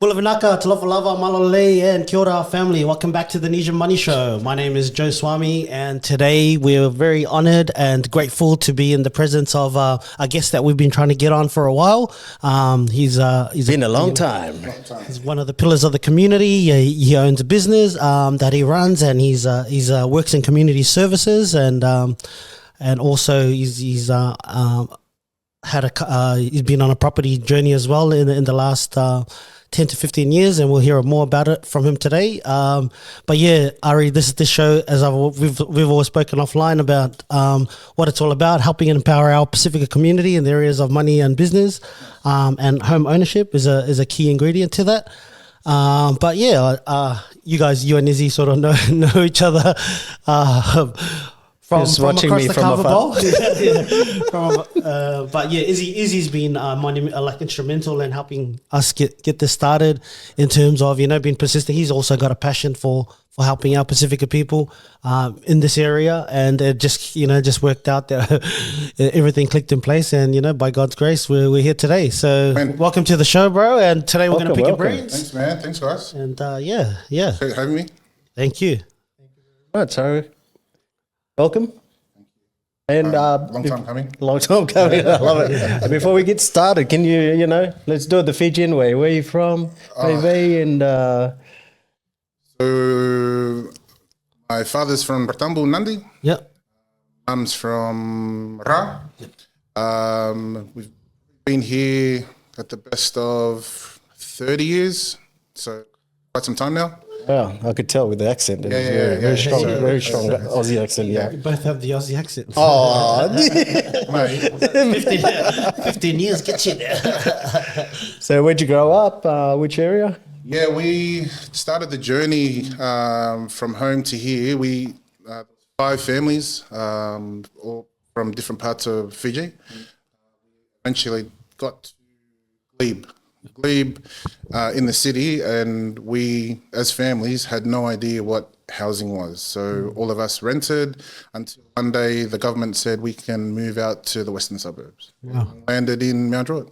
Bulavinaka, Talofalava, Malole, and Kia ora family. Welcome back to the Nesian Money Show. My name is Joe Swami, and today we're very honored and grateful to be in the presence of a guest that we've been trying to get on for a while. He's been a long time. He's one of the pillars of the community. He owns a business that he runs, and he's works in community services, and also he's been on a property journey as well in the last 10 to 15 years, and we'll hear more about it from him today. But yeah, Ari, this is the show, as we've always spoken offline about what it's all about, helping and empower our Pacifica community in the areas of money and business, and home ownership is a key ingredient to that. But yeah, you and Izzy sort of know each other from across the Carver Bowl. But yeah, Izzy's been instrumental in helping us get this started in terms of being persistent. He's also got a passion for helping our Pacifica people in this area, and it just worked out that everything clicked in place, and by God's grace we're here today. So welcome to the show, bro, and today we're going to pick your brains. Thanks, man. Thanks, guys. And Thanks for having me. Thank you. Right, so welcome. And long time coming. Long time coming. I love it. And before we get started, can you let's do it the Fijian way. Where are you from, baby? And so my father's from Ratambu, Nandi. Yep. Mum's from Ra. We've been here at the best of 30 years, so quite some time now. wow, I could tell with the accent. Very strong Aussie accent. Yeah. We both have the Aussie accent. Oh, Mate, 15 years gets you there. so where'd you grow up? Which area? yeah, we started the journey from home to here. We 5 families, all from different parts of Fiji. Eventually got to Glebe in the city, and we as families had no idea what housing was. So all of us rented until one day the government said we can move out to the western suburbs. Wow. Landed in Mount Druitt.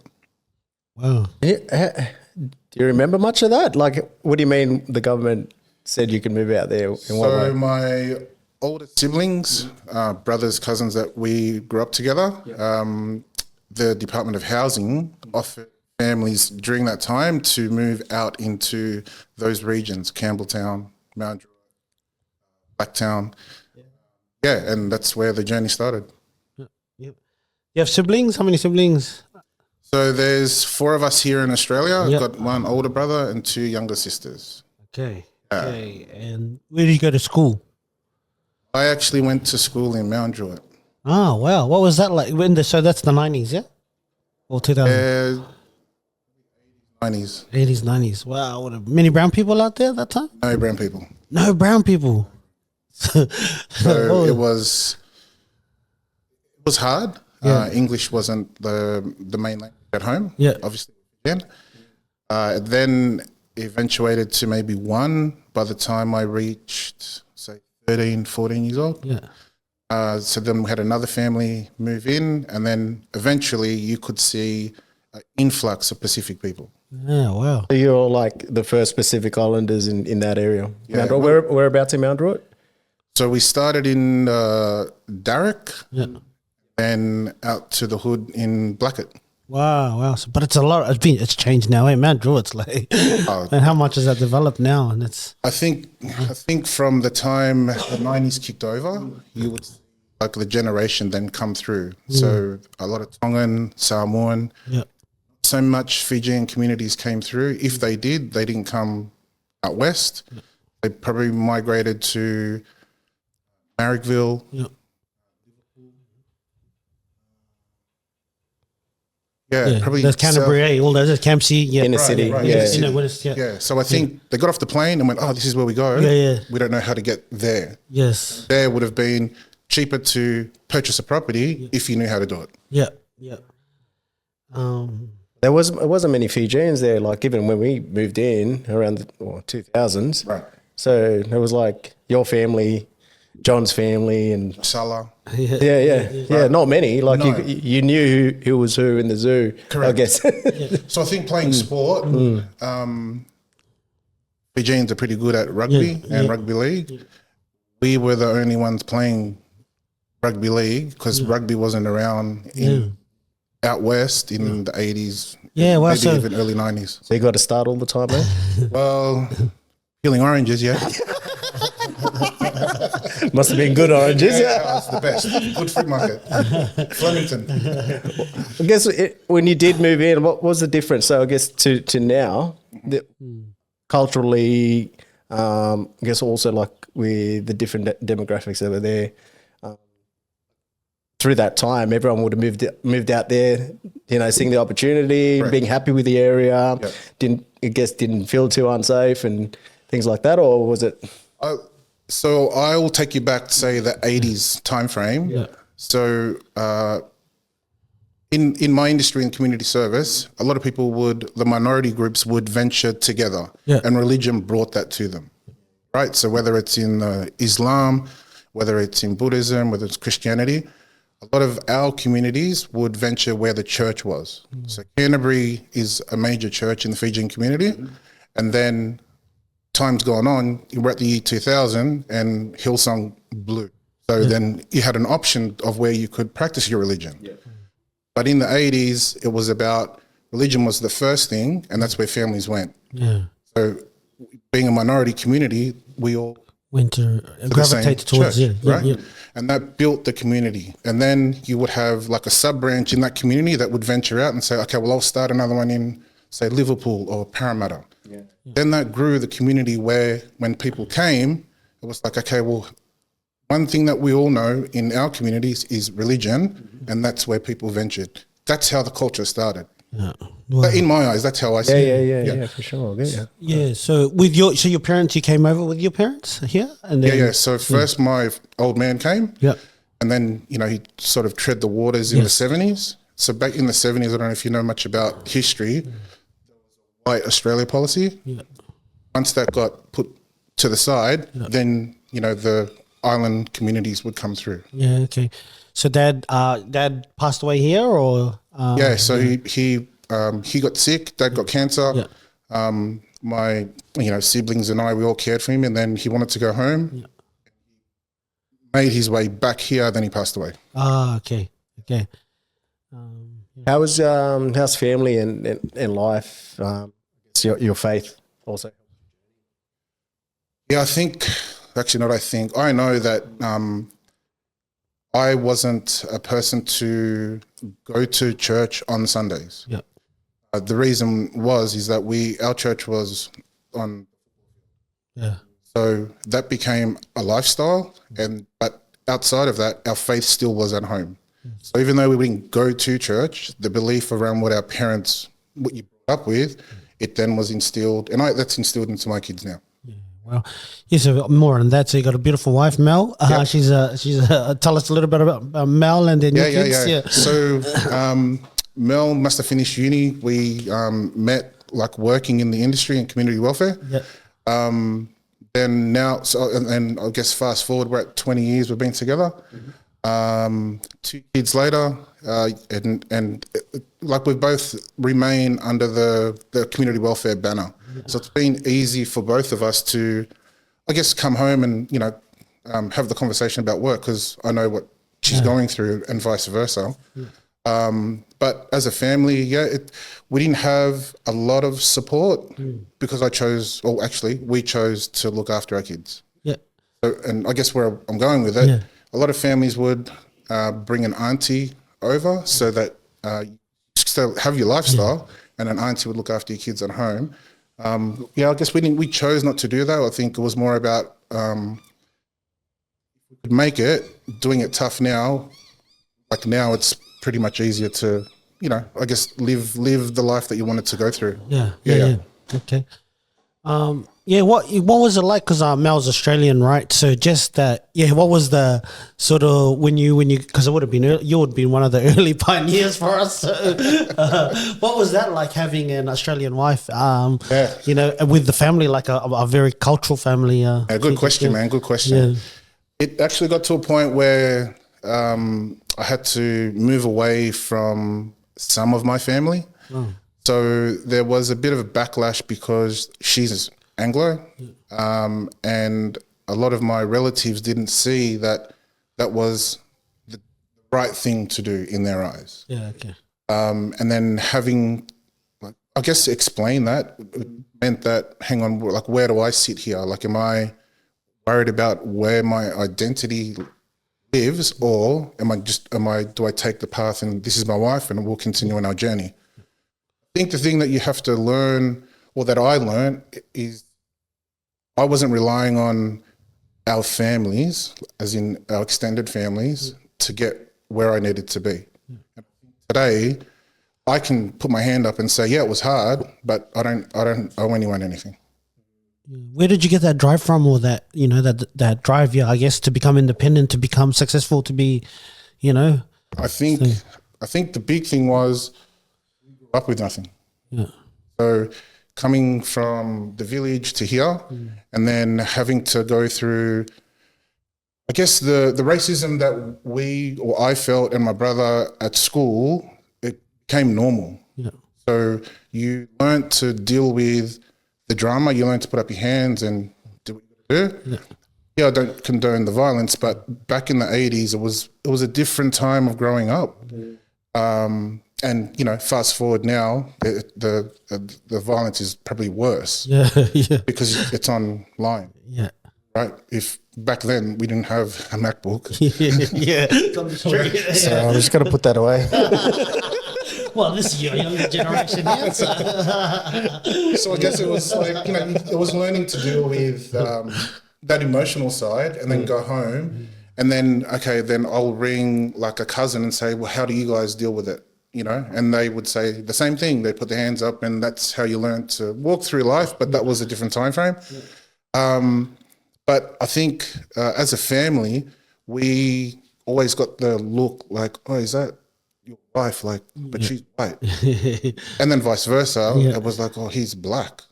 Wow. Do you remember much of that? Like, what do you mean the government said you can move out there? In what way? So my older siblings, brothers, cousins that we grew up together, the Department of Housing offered families during that time to move out into those regions, Campbelltown, Mount Druitt, Blacktown. Yeah, and that's where the journey started. Yep. You have siblings? How many siblings? So there's 4 of us here in Australia. Yep. I've got one older brother and 2 younger sisters. Okay. And where did you go to school? I actually went to school in Mount Druitt. Oh, wow. What was that like? So that's the 90s, yeah? Or 2000? 90s. 80s, 90s. Wow. What, many brown people out there at that time? No brown people. No brown people. So it was hard. Yeah. English wasn't the main language at home. Yeah. Obviously. Then eventuated to maybe 1 by the time I reached, say, 13, 14 years old. Yeah. So then we had another family move in, and then eventually you could see an influx of Pacific people. Yeah, wow. So you're like the first Pacific Islanders in that area. Yeah. Mount Druitt, whereabouts in Mount Druitt? So we started in Darrick, Yeah. then out to the hood in Blackett. Wow. So, but it's a lot. It's changed now. Hey, Mount Druitt's like, and how much has that developed now? And it's. I think from the time the 90s kicked over, you would see like the generation then come through. So a lot of Tongan, Samoan, Yeah. so much Fijian communities came through. If they did, they didn't come out west. They probably migrated to Marrickville. Yeah. Probably There's Canterbury, all those, there's Campsie, yeah. In the city. right. Yeah. Yeah, so I think they got off the plane and went, oh, this is where we go. Yeah. We don't know how to get there. Yes. There would have been cheaper to purchase a property if you knew how to do it. Yeah. There wasn't many Fijians there, like even when we moved in around the 2000s. Right. So it was like your family John's family and Salah. yeah. Not many. Like No. you knew who was who in the zoo. Correct. I guess. So I think playing sport, Fijians are pretty good at rugby and rugby league. We were the only ones playing rugby league because rugby wasn't around out west in the 80s. Yeah, well, maybe so- even early 90s. So you got to start all the time, man. Well, peeling oranges, yeah. Must have been good oranges. That's the best. Good fruit market. Flemington. I guess when you did move in, what was the difference? So I guess to now, culturally, I guess also like with the different demographics that were there, through that time, everyone would have moved out there, seeing the opportunity, Correct. being happy with the area, didn't feel too unsafe and things like that, or was it? So I will take you back to say the 80s time frame. Yeah. So in my industry in community service, a lot of people the minority groups would venture together, and religion brought that to them, right? So whether it's in Islam, whether it's in Buddhism, whether it's Christianity, a lot of our communities would venture where the church was. So Canterbury is a major church in the Fijian community, and then time's gone on, we're at the year 2000 and Hillsong blew. So then you had an option of where you could practice your religion. Yeah. But in the 80s, it was about religion was the first thing, and that's where families went. Yeah. So being a minority community, we all went to gravitate towards church, right? And that built the community. And then you would have like a sub branch in that community that would venture out and say, okay, well, I'll start another one in, say, Liverpool or Parramatta. Yeah. Then that grew the community where when people came, it was like, okay, well, one thing that we all know in our communities is religion, and that's where people ventured. That's how the culture started. Yeah. Well, in my eyes, that's how I see it. Yeah, for sure. Yeah. So your parents, you came over with your parents here, and then So first my old man came. Yeah. And then he sort of tread the waters in the 70s. So back in the 70s, I don't know if you know much about history. White Australia policy. Yeah. Once that got put to the side, then the island communities would come through. Yeah. Okay. So dad passed away here, or so he got sick. Dad got cancer. Yeah. My siblings and I, we all cared for him, and then he wanted to go home. Yeah. Made his way back here, then he passed away. Okay. How's family and life? Your faith also. Yeah, I know that I wasn't a person to go to church on Sundays. Yeah. The reason is that our church was on. Yeah. So that became a lifestyle, but outside of that, our faith still was at home. So even though we didn't go to church, the belief around what you brought up with, it then was instilled, and that's instilled into my kids now. Yeah, well, so more on that. So you got a beautiful wife, Mel. She's tell us a little bit about Mel and then your kids. Yeah. So Mel must have finished uni. We met like working in the industry and community welfare. Yeah. Then now, and I guess fast forward, we're at 20 years we've been together. Mm-hmm. 2 kids later, and like we both remain under the community welfare banner. Yeah. So it's been easy for both of us to, I guess, come home and have the conversation about work because I know what she's going through and vice versa. Yeah. But as a family, we didn't have a lot of support because we chose to look after our kids. Yeah. So, and I guess where I'm going with it, a lot of families would bring an auntie over so that you still have your lifestyle and an auntie would look after your kids at home. I guess we chose not to do that. I think it was more about make it, doing it tough now. Like now it's pretty much easier to, I guess live the life that you wanted to go through. Yeah. Okay. What was it like? Because Mel's Australian, right? So just that, what was the sort of when you because it would have been you would have been one of the early pioneers for us. So, what was that like having an Australian wife? With the family, like a very cultural family. Good question, man. Good question. It actually got to a point where I had to move away from some of my family. So there was a bit of a backlash because she's Anglo, and a lot of my relatives didn't see that that was the right thing to do in their eyes. Yeah, okay. And then having, like, I guess, explain that meant that, hang on, like, where do I sit here? Like, am I worried about where my identity lives, or do I take the path and this is my wife and we'll continue on our journey? I think the thing that you have to learn, or that I learned, is I wasn't relying on our families, as in our extended families, to get where I needed to be. Today, I can put my hand up and say, yeah, it was hard, but I don't owe anyone anything. Where did you get that drive from, or that, you know, that drive, I guess, to become independent, to become successful, to be, you know? I think the big thing was we grew up with nothing. Yeah. So coming from the village to here, and then having to go through, I guess, the racism that I felt, and my brother at school, it became normal. Yeah. So you learned to deal with the drama, you learn to put up your hands and do what you do. Yeah, I don't condone the violence, but back in the 80s, it was a different time of growing up. And, you know, fast forward now, the violence is probably worse. Yeah, yeah. Because it's online. Yeah. Right? If back then we didn't have a MacBook. Yeah. So I'm just going to put that away. Well, this is your younger generation now. So I guess it was like, you know, it was learning to deal with that emotional side, and then go home, and then, okay, then I'll ring like a cousin and say, well, how do you guys deal with it? You know, and they would say the same thing. They put their hands up, and that's how you learn to walk through life. But that was a different time frame. But I think as a family, we always got the look like, oh, is that your wife? Like, but she's white. And then vice versa. It was like, oh, he's black.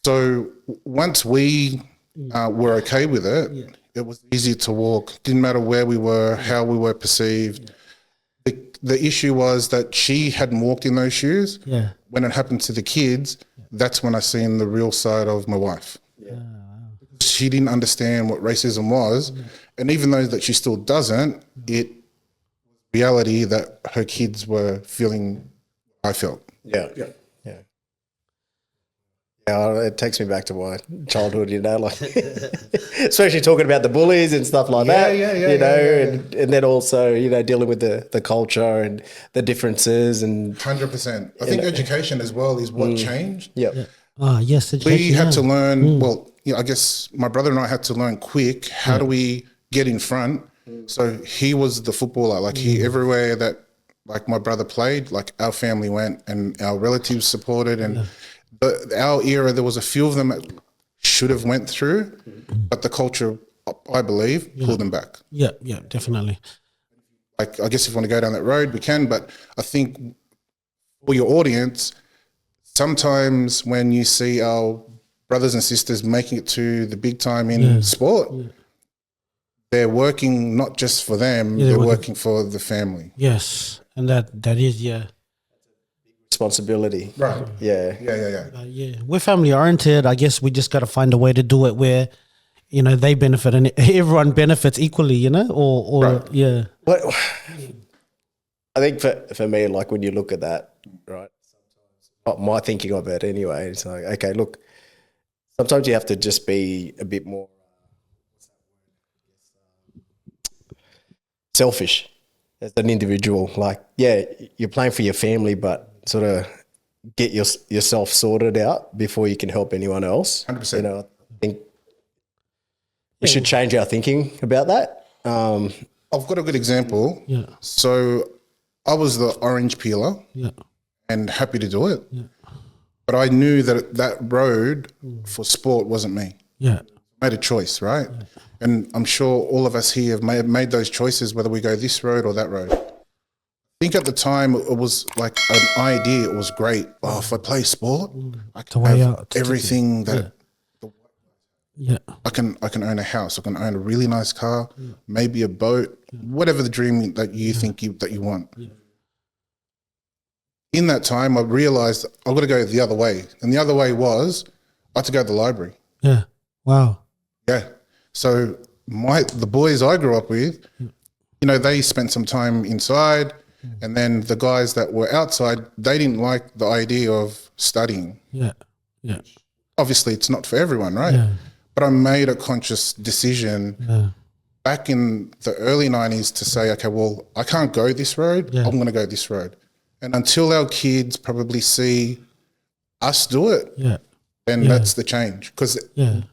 So once we were okay with it, it was easy to walk. Didn't matter where we were, how we were perceived. The issue was that she hadn't walked in those shoes. Yeah. When it happened to the kids, that's when I seen the real side of my wife. Yeah. She didn't understand what racism was. And even though that she still doesn't, it reality that her kids were feeling I felt. Yeah. It takes me back to my childhood, you know, like especially talking about the bullies and stuff like that, you know, and then also, you know, dealing with the culture and the differences. And 100%. I think education as well is what changed. Yes, education. We had to learn, well, you know, I guess my brother and I had to learn quick, how do we get in front? So he was the footballer, like everywhere that like my brother played, like our family went and our relatives supported, and our era, there was a few of them that should have went through, but the culture, I believe, pulled them back. Yeah, definitely. Like, I guess if you want to go down that road, we can, but I think for your audience, sometimes when you see our brothers and sisters making it to the big time in sport, they're working not just for them, they're working for the family. Yes, and that is, responsibility. Right. Yeah. We're family oriented. I guess we just got to find a way to do it where, you know, they benefit and everyone benefits equally, you know, or But I think for me, like when you look at that, right, my thinking of it anyway, it's like, okay, look, sometimes you have to just be a bit more selfish as an individual. Like, yeah, you're playing for your family, but sort of get yourself sorted out before you can help anyone else. 100%. You know, I think we should change our thinking about that. I've got a good example. Yeah. So I was the orange peeler and happy to do it. Yeah. But I knew that that road for sport wasn't me. Yeah. I made a choice, right? Yeah. And I'm sure all of us here have made those choices, whether we go this road or that road. I think at the time it was like an idea. It was great. Oh, if I play sport, I can have everything that. Yeah. I can own a house. I can own a really nice car, maybe a boat, whatever the dream that you think that you want. Yeah. In that time, I realized I've got to go the other way. And the other way was I had to go to the library. Yeah. Wow. Yeah. So the boys I grew up with, you know, they spent some time inside, and then the guys that were outside, they didn't like the idea of studying. Yeah. Yeah. Obviously, it's not for everyone, right? Yeah. But I made a conscious decision back in the early 90s to say, okay, well, I can't go this road. I'm going to go this road. And until our kids probably see us do it, then that's the change. Because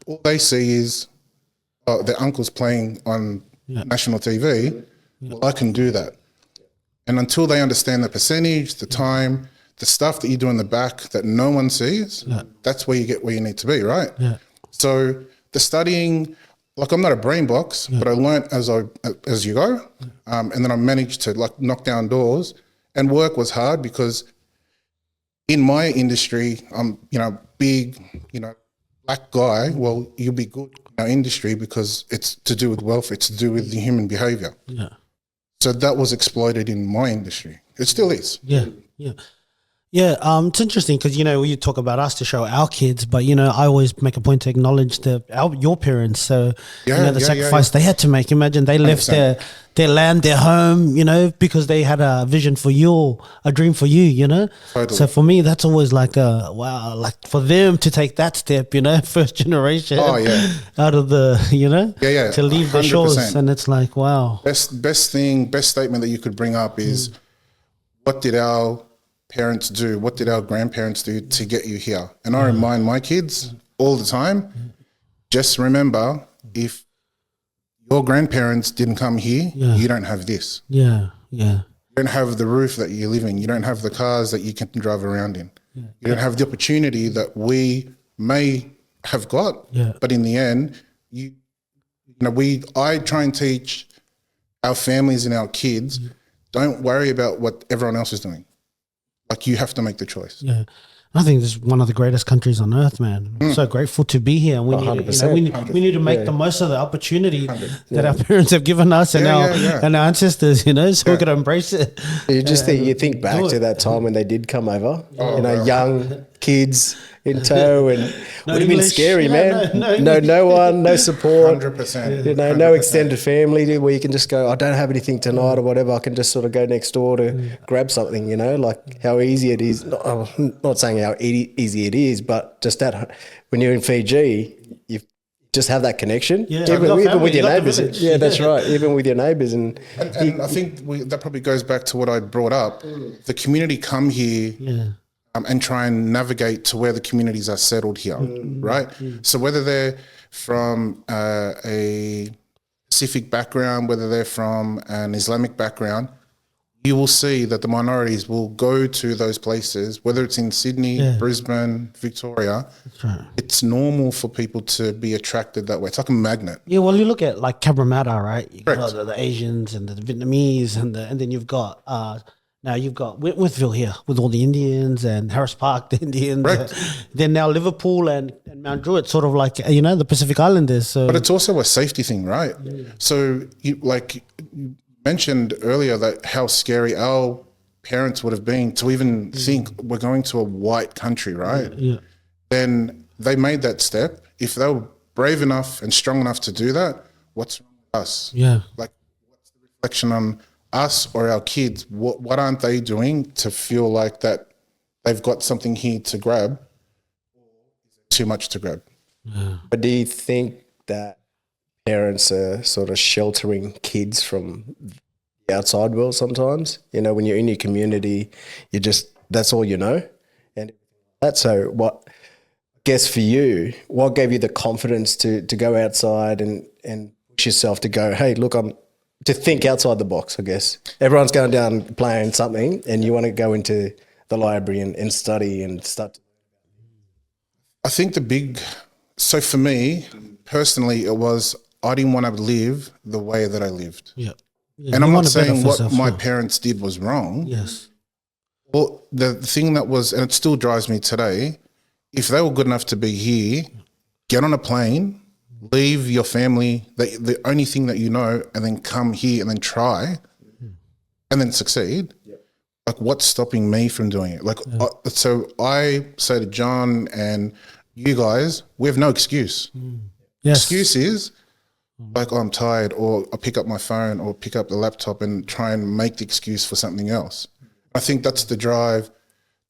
all they see is their uncle's playing on national TV. Well, I can do that. And until they understand the percentage, the time, the stuff that you do in the back that no one sees, that's where you get where you need to be, right? Yeah. So the studying, like I'm not a brain box, but I learned as you go, and then I managed to like knock down doors. And work was hard because in my industry, I'm, you know, big, you know, black guy. Well, you'll be good in our industry because it's to do with wealth. It's to do with the human behavior. Yeah. So that was exploited in my industry. It still is. Yeah. Yeah. Yeah, it's interesting because, you know, you talk about us to show our kids, but, you know, I always make a point to acknowledge your parents. So, you know, the sacrifice they had to make. Imagine they left their land, their home, you know, because they had a vision for you, a dream for you, you know. Totally. So for me, that's always like wow, like for them to take that step, you know, first generation out of the, you know, to leave 100%. The shores. And it's like, wow. Best statement that you could bring up is what did our parents do? What did our grandparents do to get you here? And I remind my kids all the time, just remember, if your grandparents didn't come here, you don't have this. Yeah, yeah. You don't have the roof that you live in. You don't have the cars that you can drive around in. Yeah. You don't have the opportunity that we may have got. Yeah. But in the end, I try and teach our families and our kids, don't worry about what everyone else is doing. Like you have to make the choice. Yeah. I think this is one of the greatest countries on earth, man. I'm so grateful to be here. And we need to make the most of the opportunity that our parents have given us and our ancestors, you know, so we're going to embrace it. You think back to that time when they did come over, young kids in tow, and would have been scary, man. No one, no support, 100%. No extended family where you can just go, I don't have anything tonight or whatever. I can just sort of go next door to grab something, you know, like how easy it is. Not saying how easy it is, but just that when you're in Fiji, you just have that connection, even with your neighbours. Yeah, that's right. Even with your neighbours, and I think that probably goes back to what I brought up. The community come here. Yeah. And try and navigate to where the communities are settled here, right? So whether they're from a Pacific background, whether they're from an Islamic background, you will see that the minorities will go to those places, whether it's in Sydney, Brisbane, Victoria. That's right. It's normal for people to be attracted that way. It's like a magnet. Yeah, well, you look at like Cabramatta, right? You got the Asians and the Vietnamese, and then you've got... now you've got Wentworthville here with all the Indians and Harris Park, the Indians. Right. Then now Liverpool and Mount Druitt, sort of like, you know, the Pacific Islanders. So. But it's also a safety thing, right? Yeah. So you mentioned earlier that how scary our parents would have been to even think we're going to a white country, right? Yeah. Then they made that step. If they were brave enough and strong enough to do that, what's wrong with us? Yeah. Like, what's the reflection on us or our kids? What aren't they doing to feel like that they've got something here to grab, or is it too much to grab? Yeah. But do you think that parents are sort of sheltering kids from the outside world sometimes? You know, when you're in your community, that's all you know. And that's so what, I guess for you, what gave you the confidence to go outside and push yourself to go, hey, look, to think outside the box, I guess. Everyone's going down playing something and you want to go into the library and study and start. I think so for me, personally, it was I didn't want to live the way that I lived. Yeah. And I'm not saying what my parents did was wrong. Yes. Well, the thing that was, and it still drives me today, if they were good enough to be here, get on a plane leave your family, the only thing that you know, and then come here and then try and then succeed. Like, what's stopping me from doing it? Like, so I say to John and you guys, we have no excuse. Yes. Excuse is like, oh, I'm tired, or I pick up my phone or pick up the laptop and try and make the excuse for something else. I think that's the drive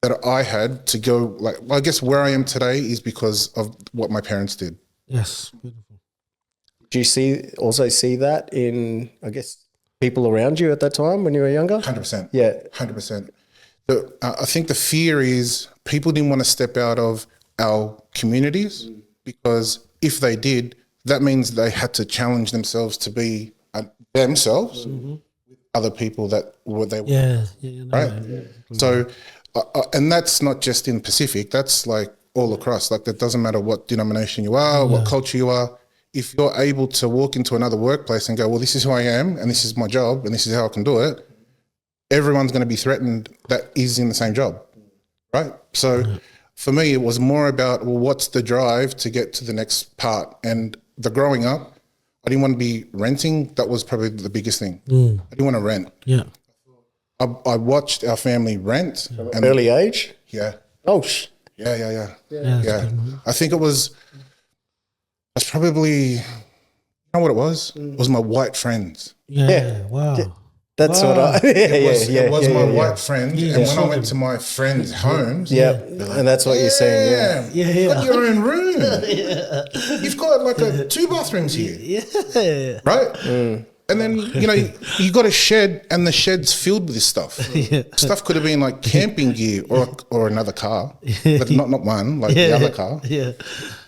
that I had to go. Like, well, I guess where I am today is because of what my parents did. Yes. Beautiful. Do you also see that in, I guess, people around you at that time when you were younger? 100%. Yeah. 100%. I think the fear is people didn't want to step out of our communities because if they did, that means they had to challenge themselves to be themselves with other people that were they were. Right? Yeah. So, and that's not just in Pacific, that's like all across. Like, that doesn't matter what denomination you are, what culture you are. If you're able to walk into another workplace and go, well, this is who I am and this is my job and this is how I can do it, everyone's going to be threatened that is in the same job, right? So for me, it was more about, well, what's the drive to get to the next part? And the growing up, I didn't want to be renting. That was probably the biggest thing. I didn't want to rent. Yeah. I watched our family rent. And Early age? Yeah. Oh, Yeah. Yeah. I think that's probably, you know what it was? It was my white friends. Yeah. Wow. That's Wow. what I. It was my white friends, Yeah, and when I sure. went to my friends' homes, And that's what you're saying. Yeah. you've got your own room. You've got like 2 bathrooms here, Yeah. right? And then, you know, you got a shed and the shed's filled with this stuff. Stuff could have been like camping gear or another car, but not one, like the other car,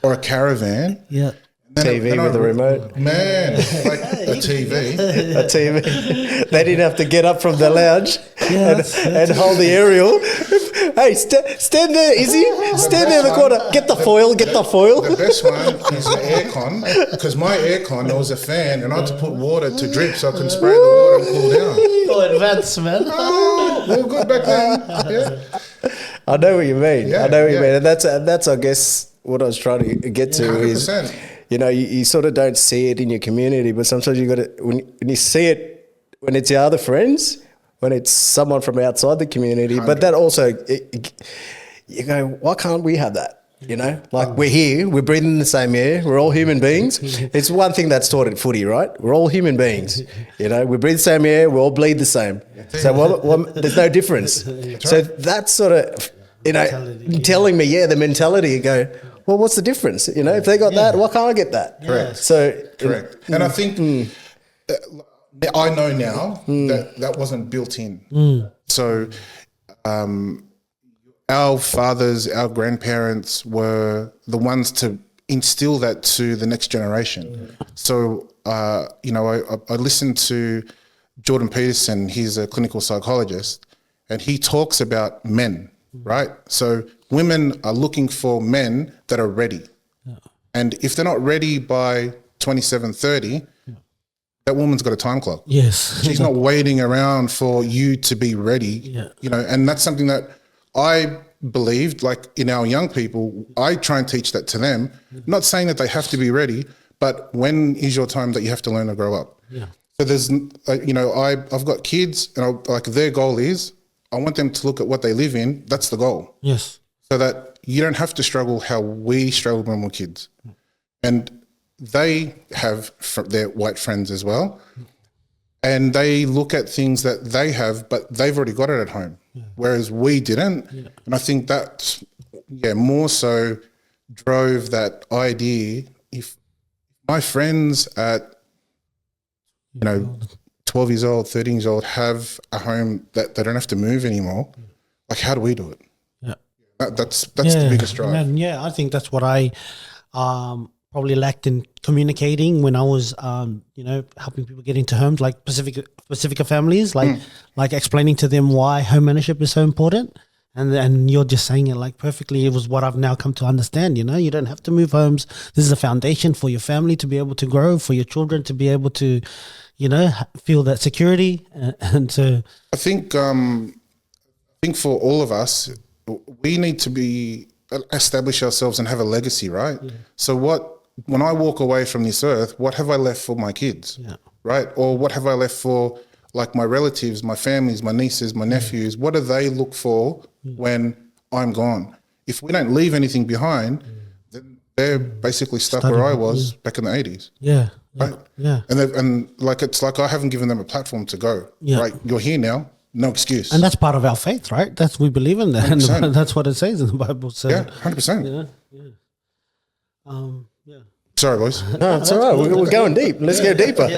or a caravan. Yeah. TV with a remote. Man, like a TV. A TV. They didn't have to get up from the lounge and hold the aerial. Hey, stand there, Izzy. Stand there in the corner. Get the foil. The best one is the aircon, because my aircon, there was a fan and I had to put water to drip so I can spray the water and cool down. Oh, advanced, man. Oh, all good back then. Yeah. I know what you mean. Yeah, I know what you mean. And that's I guess what I was trying to get to 100%. is, you know, you sort of don't see it in your community, but sometimes you got to, when you see it, when it's your other friends, when it's someone from outside the community, 100%. but that also, you go, why can't we have that? You know, like we're here, we're breathing the same air, we're all human beings. It's one thing that's taught at footy, right? We're all human beings. You know, we breathe the same air, we all bleed the same. So there's no difference. So that's sort of, you know, telling me, the mentality, you go, well, what's the difference? You know, if they got that, why can't I get that? Correct. So Correct. And I think I know now that wasn't built in. So our fathers, our grandparents were the ones to instill that to the next generation. So, you know, I listened to Jordan Peterson. He's a clinical psychologist, and he talks about men, right? So women are looking for men that are ready. And if they're not ready by 27, 30, that woman's got a time clock. Yes. She's not waiting around for you to be ready, you know, and that's something that I believed, like in our young people, I try and teach that to them, not saying that they have to be ready, but when is your time that you have to learn to grow up? Yeah. So there's, you know, I've got kids and like their goal is, I want them to look at what they live in. That's the goal. Yes. So that you don't have to struggle how we struggled when we were kids. And they have their white friends as well. And they look at things that they have, but they've already got it at home, whereas we didn't. And I think that's, more so drove that idea. If my friends at, 12 years old, 13 years old have a home that they don't have to move anymore, like how do we do it? Yeah. That's the biggest drive. And I think that's what I probably lacked in communicating when I was, helping people get into homes, like Pacifica families, like explaining to them why home ownership is so important. And you're just saying it like perfectly. It was what I've now come to understand. You don't have to move homes. This is a foundation for your family to be able to grow, for your children to be able to, feel that security and to. I think for all of us, we need to establish ourselves and have a legacy, right? Yeah. So what when I walk away from this earth, what have I left for my kids? Yeah. Right? Or what have I left for like my relatives, my families, my nieces, my nephews? What do they look for when I'm gone? If we don't leave anything behind, then they're basically stuck where I was back in the 80s. Yeah. Right? Yeah. And like, it's like I haven't given them a platform to go. Yeah. Right? You're here now. No excuse. And that's part of our faith, right? That's we believe in that. 100%. And that's what it says in the Bible. So, Yeah, 100%. Yeah. Yeah. Sorry, boys. No, it's all right. We're going deep. Let's go deeper.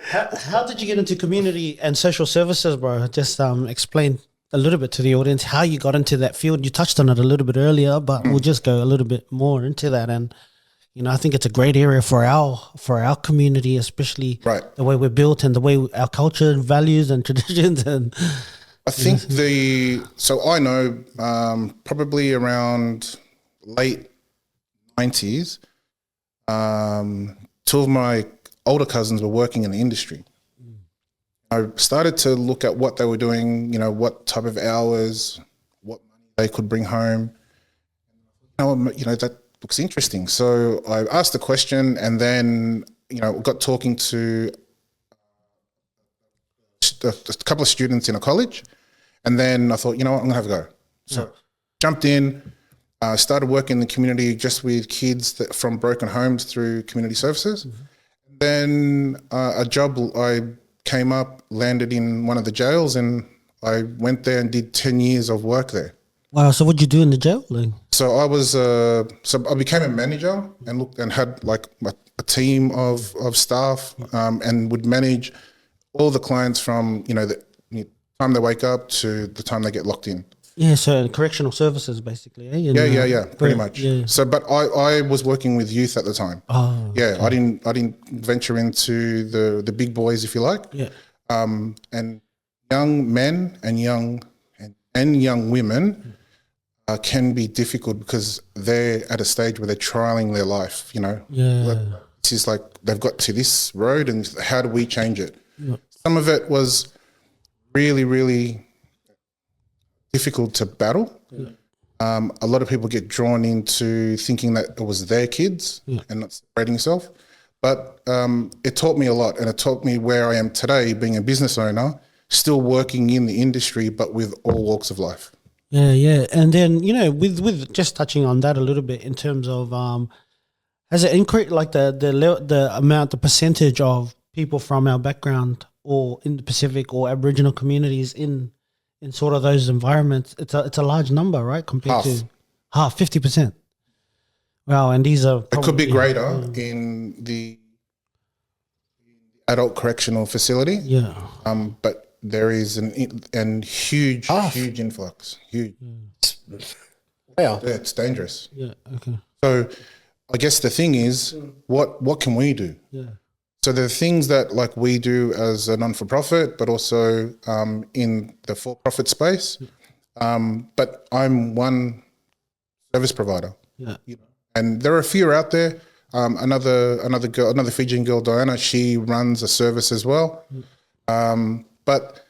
How did you get into community and social services, bro? Just explain a little bit to the audience how you got into that field. You touched on it a little bit earlier, but we'll just go a little bit more into that. And you know, I think it's a great area for our community, especially the way we're built and the way our culture and values and traditions. And I think so I know probably around late 90s, two of my older cousins were working in the industry. I started to look at what they were doing, you know, what type of hours, what money they could bring home. You know, that looks interesting. So I asked the question, and then, you know, got talking to a couple of students in a college, and then I thought, you know what, I'm gonna have a go. So jumped in, started working in the community just with kids from broken homes through community services. Then a job I came up, landed in one of the jails, and I went there and did 10 years of work there. wow, so what'd you do in the jail then? So I was, so I became a manager and had like a team of staff, and would manage all the clients from, you know, the time they wake up to the time they get locked in. Yeah, so correctional services basically. Eh? And, Yeah, pretty much. Yeah. So, but I was working with youth at the time. Oh, yeah, okay. I didn't venture into the big boys, if you like. Yeah. And young men and young women can be difficult because they're at a stage where they're trialing their life. You know, this is like they've got to this road, and how do we change it? Yeah. Some of it was really, really difficult to battle. Yeah. A lot of people get drawn into thinking that it was their kids and not separating yourself. But it taught me a lot, and it taught me where I am today, being a business owner, still working in the industry, but with all walks of life. Yeah. And then, you know, with just touching on that a little bit in terms of has it increased like the percentage of people from our background or in the Pacific or Aboriginal communities in sort of those environments? It's a large number, right? Compared to half, 50%. Wow, and these are it could be greater in the adult correctional facility. Yeah. But there is an huge influx. Huge. Wow. Yeah, it's dangerous. Yeah. Okay. So I guess the thing is, what can we do? Yeah. So there are things that like we do as a non-for-profit, but also in the for-profit space. But I'm one service provider. Yeah. You know? And there are a few out there. Another girl, another Fijian girl, Diana, she runs a service as well. But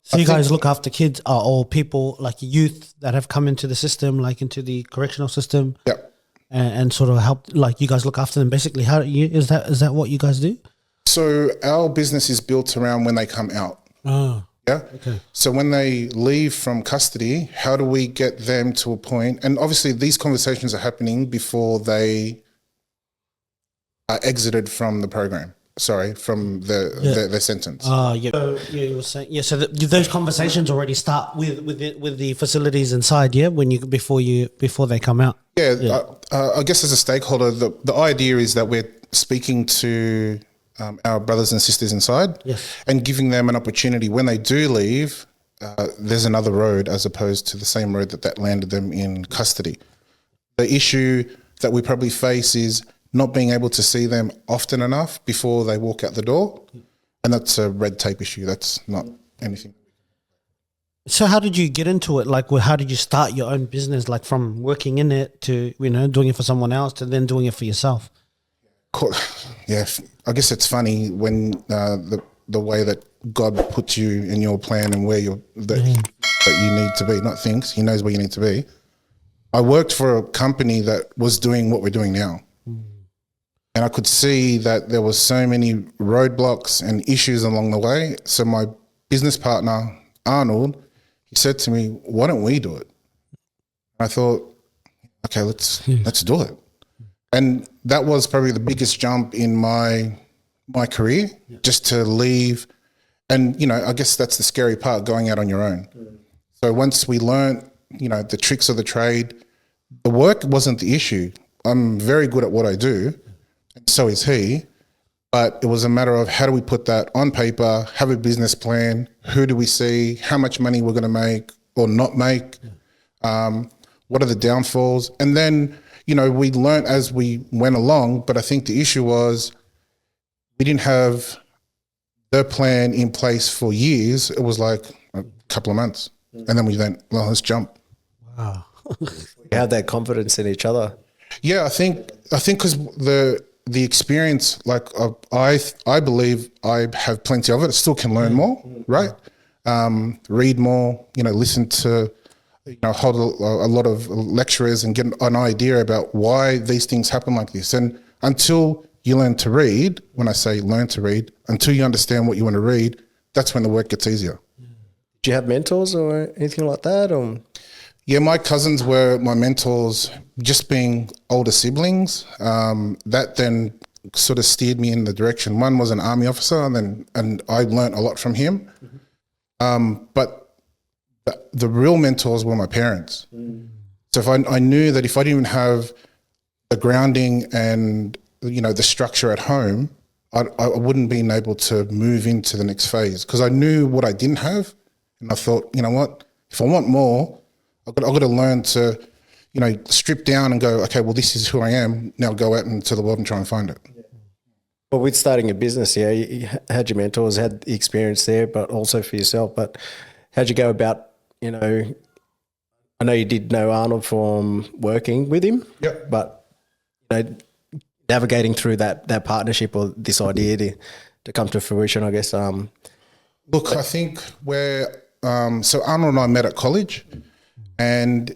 so you guys look after kids or people like youth that have come into the system, like into the correctional system. Yeah. And sort of help, like you guys look after them. Basically, how is that what you guys do? So our business is built around when they come out. Oh, yeah. Okay. So when they leave from custody, how do we get them to a point? And obviously, these conversations are happening before they are exited from the program. Sorry, from their sentence. Yeah. So you were saying, so those conversations already start with the facilities inside, yeah. Before they come out. Yeah. I guess as a stakeholder, the idea is that we're speaking to our brothers and sisters inside, and giving them an opportunity when they do leave. There's another road as opposed to the same road that landed them in custody. The issue that we probably face is not being able to see them often enough before they walk out the door. And that's a red tape issue. That's not anything. So how did you get into it? Like, how did you start your own business? Like from working in it to, you know, doing it for someone else to then doing it for yourself? Yeah, I guess it's funny when the way that God puts you in your plan and where that you need to be, not things. He knows where you need to be. I worked for a company that was doing what we're doing now. And I could see that there was so many roadblocks and issues along the way. So my business partner, Arnold, he said to me, why don't we do it? I thought, okay, let's do it. And that was probably the biggest jump in my career, just to leave. And, you know, I guess that's the scary part, going out on your own. So once we learned, you know, the tricks of the trade, the work wasn't the issue. I'm very good at what I do, and so is he. But it was a matter of how do we put that on paper, have a business plan, who do we see, how much money we're going to make or not make, what are the downfalls? And then, you know, we learned as we went along, but I think the issue was we didn't have the plan in place for years. It was like a couple of months. And then we went, well, let's jump. Wow. You have that confidence in each other. Yeah, I think because the experience, like I believe I have plenty of it. I still can learn more, right? Read more, you know, listen to, you know, hold a lot of lecturers and get an idea about why these things happen like this. And until you learn to read, when I say learn to read, until you understand what you want to read, that's when the work gets easier. Do you have mentors or anything like that? Or? Yeah, my cousins were my mentors, just being older siblings. That then sort of steered me in the direction. One was an army officer, and I learnt a lot from him. But the real mentors were my parents. So if I knew that if I didn't have the grounding and, you know, the structure at home, I wouldn't been able to move into the next phase, because I knew what I didn't have. And I thought, you know what, if I want more, I've got to learn to, you know, strip down and go, okay, well, this is who I am. Now go out into the world and try and find it. Well, with starting a business, yeah, you had your mentors, had the experience there, but also for yourself. But how'd you go about, you know, I know you did know Arnold from working with him, Yep. but, you know, navigating through that partnership or this idea to come to fruition, I guess. Look, I think so Arnold and I met at college, and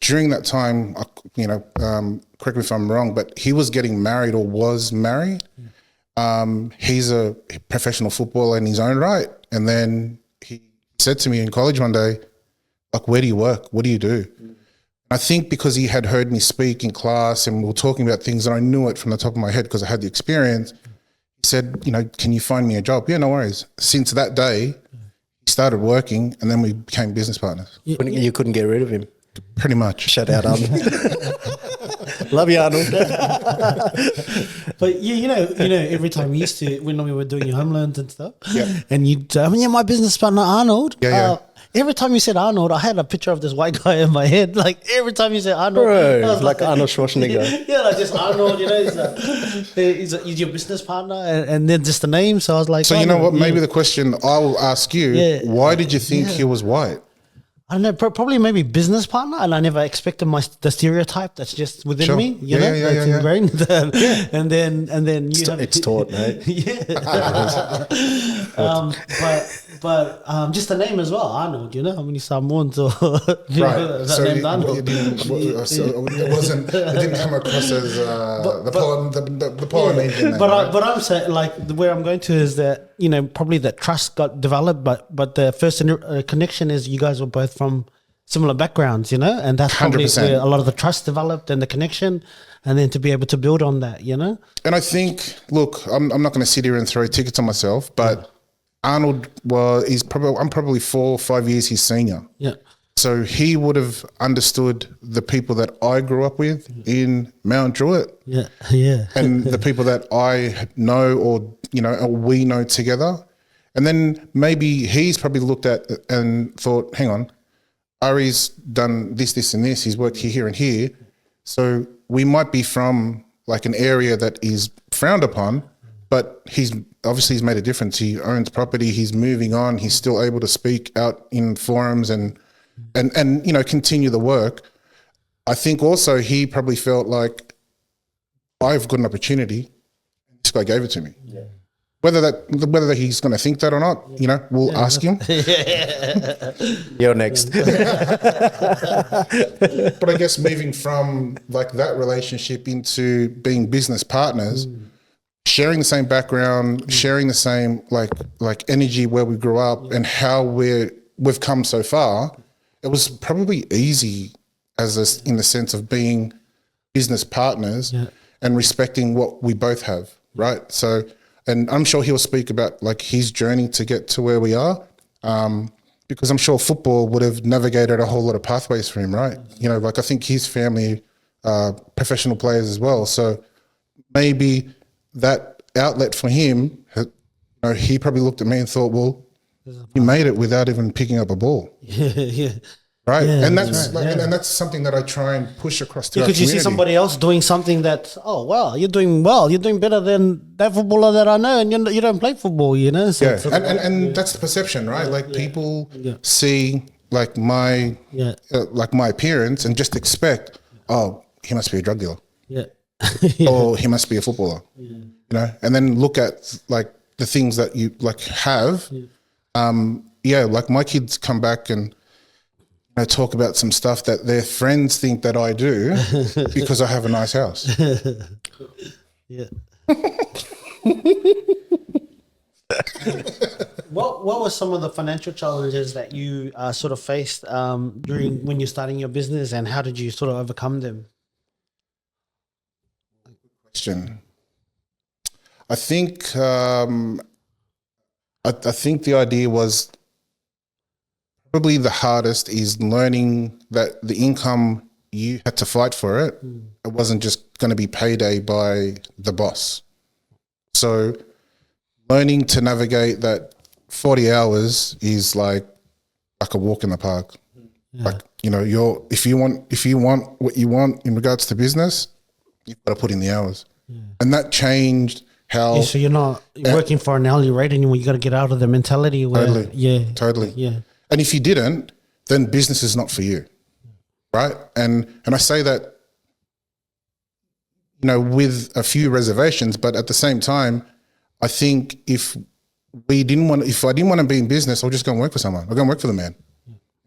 during that time, you know, correct me if I'm wrong, but he was getting married or was married. He's a professional footballer in his own right. And then he said to me in college one day, like, where do you work? What do you do? I think because he had heard me speak in class and we were talking about things and I knew it from the top of my head because I had the experience, he said, you know, can you find me a job? Yeah, no worries. Since that day, he started working and then we became business partners. You couldn't get rid of him. Pretty much. Shout out, Arnold. Love you, Arnold. But you know, every time we used to, when we were doing your home loans and stuff, Yeah. and yeah, my business partner Arnold. Yeah. Every time you said Arnold, I had a picture of this white guy in my head. Like every time you said Arnold, Bro, I was like Arnold Schwarzenegger. Yeah, like just Arnold. You know, he's your business partner, and then just the name. So I was like, So you know what? Maybe the question I will ask you: why did you think he was white? I don't know, probably maybe business partner, and I never expected the stereotype that's just within Sure. me, you know, that's ingrained. And then you have It's taught, mate. but just the name as well, Arnold. You know, how many Samoans or Right. So named Arnold? it didn't come across as the Polynesian name. But I'm saying, like, where I'm going to is that, you know, probably that trust got developed, but the first connection is you guys were both from similar backgrounds, you know, and that's probably 100%. where a lot of the trust developed and the connection, and then to be able to build on that, you know. And I think, look, I'm not going to sit here and throw tickets on myself, but Arnold I'm probably 4 or 5 years his senior. Yeah. So he would have understood the people that I grew up with in Mount Druitt. Yeah. Yeah. And the people that I know or we know together. And then maybe he's probably looked at and thought, hang on, Ari's done this, and this. He's worked here and here. So we might be from like an area that is frowned upon, but he's made a difference. He owns property. He's moving on. He's still able to speak out in forums and continue the work. I think also he probably felt like I've got an opportunity. This guy gave it to me. Yeah. whether he's going to think that or not, you know, we'll ask him. You're next. But I guess moving from like that relationship into being business partners, sharing the same background, sharing the same like energy where we grew up and how we've come so far, it was probably easy in the sense of being business partners and respecting what we both have, right? So, and I'm sure he'll speak about like his journey to get to where we are, because I'm sure football would have navigated a whole lot of pathways for him, right? You know, like I think his family are professional players as well. So maybe that outlet for him, you know, he probably looked at me and thought, well, he made it without even picking up a ball. Yeah. Right. Yeah, and that's right. and that's something that I try and push across to our Because you community. see somebody else doing something that, oh, wow, you're doing better than that footballer that I know, and you don't play football, you know? So Yeah, and that's the perception, right? Like people see like my appearance and just expect, oh, he must be a drug dealer, or he must be a footballer, you know, and then look at like the things that you like have. Like my kids come back and I talk about some stuff that their friends think that I do because I have a nice house. Yeah. What were some of the financial challenges that you sort of faced during when you're starting your business, and how did you sort of overcome them? Question. I think I think the idea was probably the hardest is learning that the income, you had to fight for it. It wasn't just going to be payday by the boss. So learning to navigate that 40 hours is like a walk in the park. Like, you know, if you want what you want in regards to business, you've got to put in the hours. And that changed how. So you're not working for an hourly rate anymore. You got to get out of the mentality where, Totally. Yeah. And if you didn't, then business is not for you, right? And I say that, you know, with a few reservations, but at the same time, I think if I didn't want to be in business, I'll just go and work for someone. I'll go and work for the man,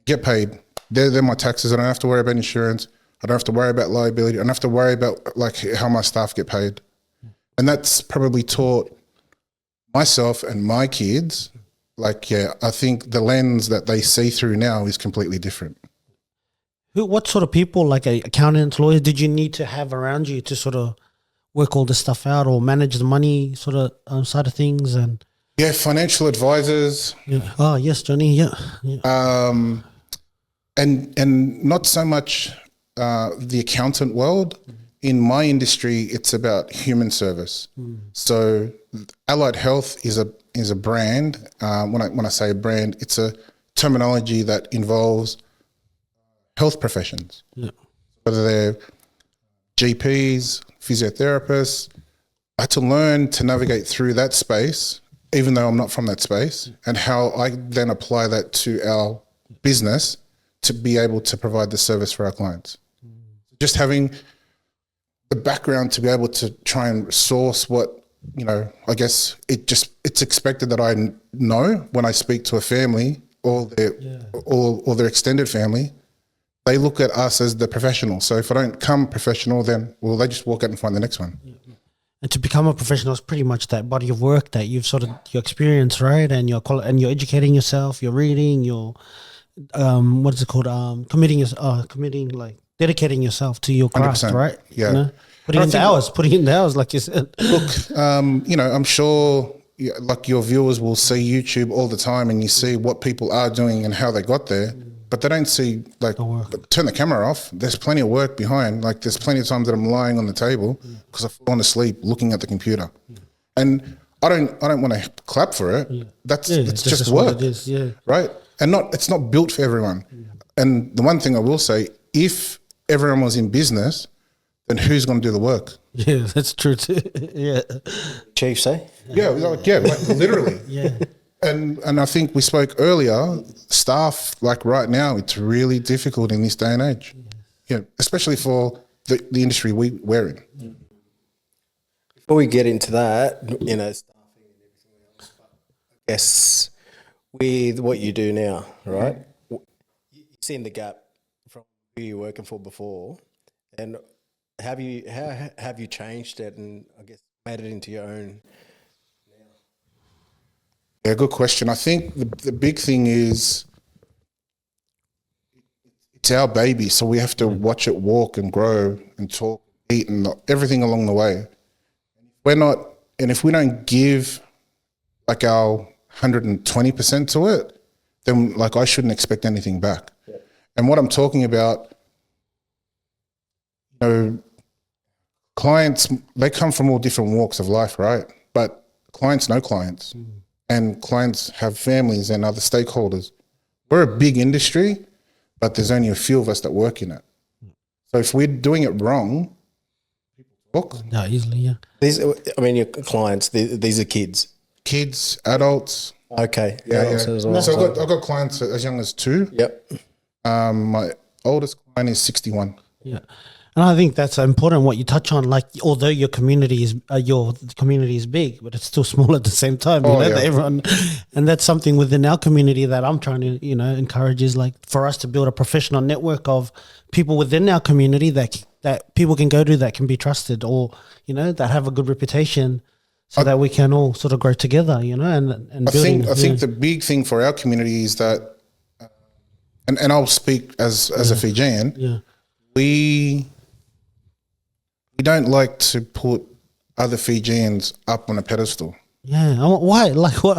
get paid. They're my taxes. I don't have to worry about insurance. I don't have to worry about liability. I don't have to worry about like how my staff get paid. And that's probably taught myself and my kids. Like, I think the lens that they see through now is completely different. What sort of people, like accountants, lawyers, did you need to have around you to sort of work all this stuff out or manage the money sort of side of things? And financial advisors. Yeah. Oh, yes, Johnny. Yeah. And not so much the accountant world. In my industry, it's about human service. So Allied Health is a brand. When I say a brand, it's a terminology that involves health professions, whether they're GPs, physiotherapists. I had to learn to navigate through that space, even though I'm not from that space, and how I then apply that to our business to be able to provide the service for our clients. Just having the background to be able to try and source what, you know, I guess it's expected that I know when I speak to a family or their extended family. They look at us as the professional. So if I don't come professional, then they just walk out and find the next one. And to become a professional is pretty much that body of work that you've sort of your experience, right? And you're educating yourself, you're reading, you're what is it called? Committing, like dedicating yourself to your craft, 100%. right? Yeah. You know? Putting in the hours, like you said. Look, you know, I'm sure like your viewers will see YouTube all the time and you see what people are doing and how they got there, but they don't see like turn the camera off. There's plenty of work behind. Like there's plenty of times that I'm lying on the table because I've fallen asleep looking at the computer, and I don't want to clap for it. That's just work, what it is, right? And it's not built for everyone. And the one thing I will say, if everyone was in business, then who's going to do the work? Yeah, that's true too. Yeah. Chiefs, eh? Yeah, like literally. Yeah. And I think we spoke earlier, staff, like right now, it's really difficult in this day and age. Yeah, especially for the industry we're in. Before we get into that, you know, staffing and everything guess with what you do now, right? You've seen the gap from who you were working for before, and how have you changed it and I guess made it into your own? Yeah, good question. I think the big thing is it's our baby, so we have to watch it walk and grow and talk, eat, and everything along the way. If we don't give like our 120% to it, then like I shouldn't expect anything back. Yeah. And what I'm talking about, you know, clients, they come from all different walks of life, right? But clients know clients, and clients have families and other stakeholders. We're a big industry, but there's only a few of us that work in it. So if we're doing it wrong, people talk. No, easily, yeah. Your clients, these are kids. Kids, adults. Okay. Yeah. As well. So I've got clients as young as 2. Yep. My oldest client is 61. Yeah. And I think that's important what you touch on. Like, although your community is big, but it's still small at the same time. That everyone, and that's something within our community that I'm trying to encourage is like for us to build a professional network of people within our community that people can go to that can be trusted or that have a good reputation, so that we can all sort of grow together. And I think the big thing for our community is that, and I'll speak as a Fijian. Yeah. We don't like to put other Fijians up on a pedestal. Yeah. Why? Like what?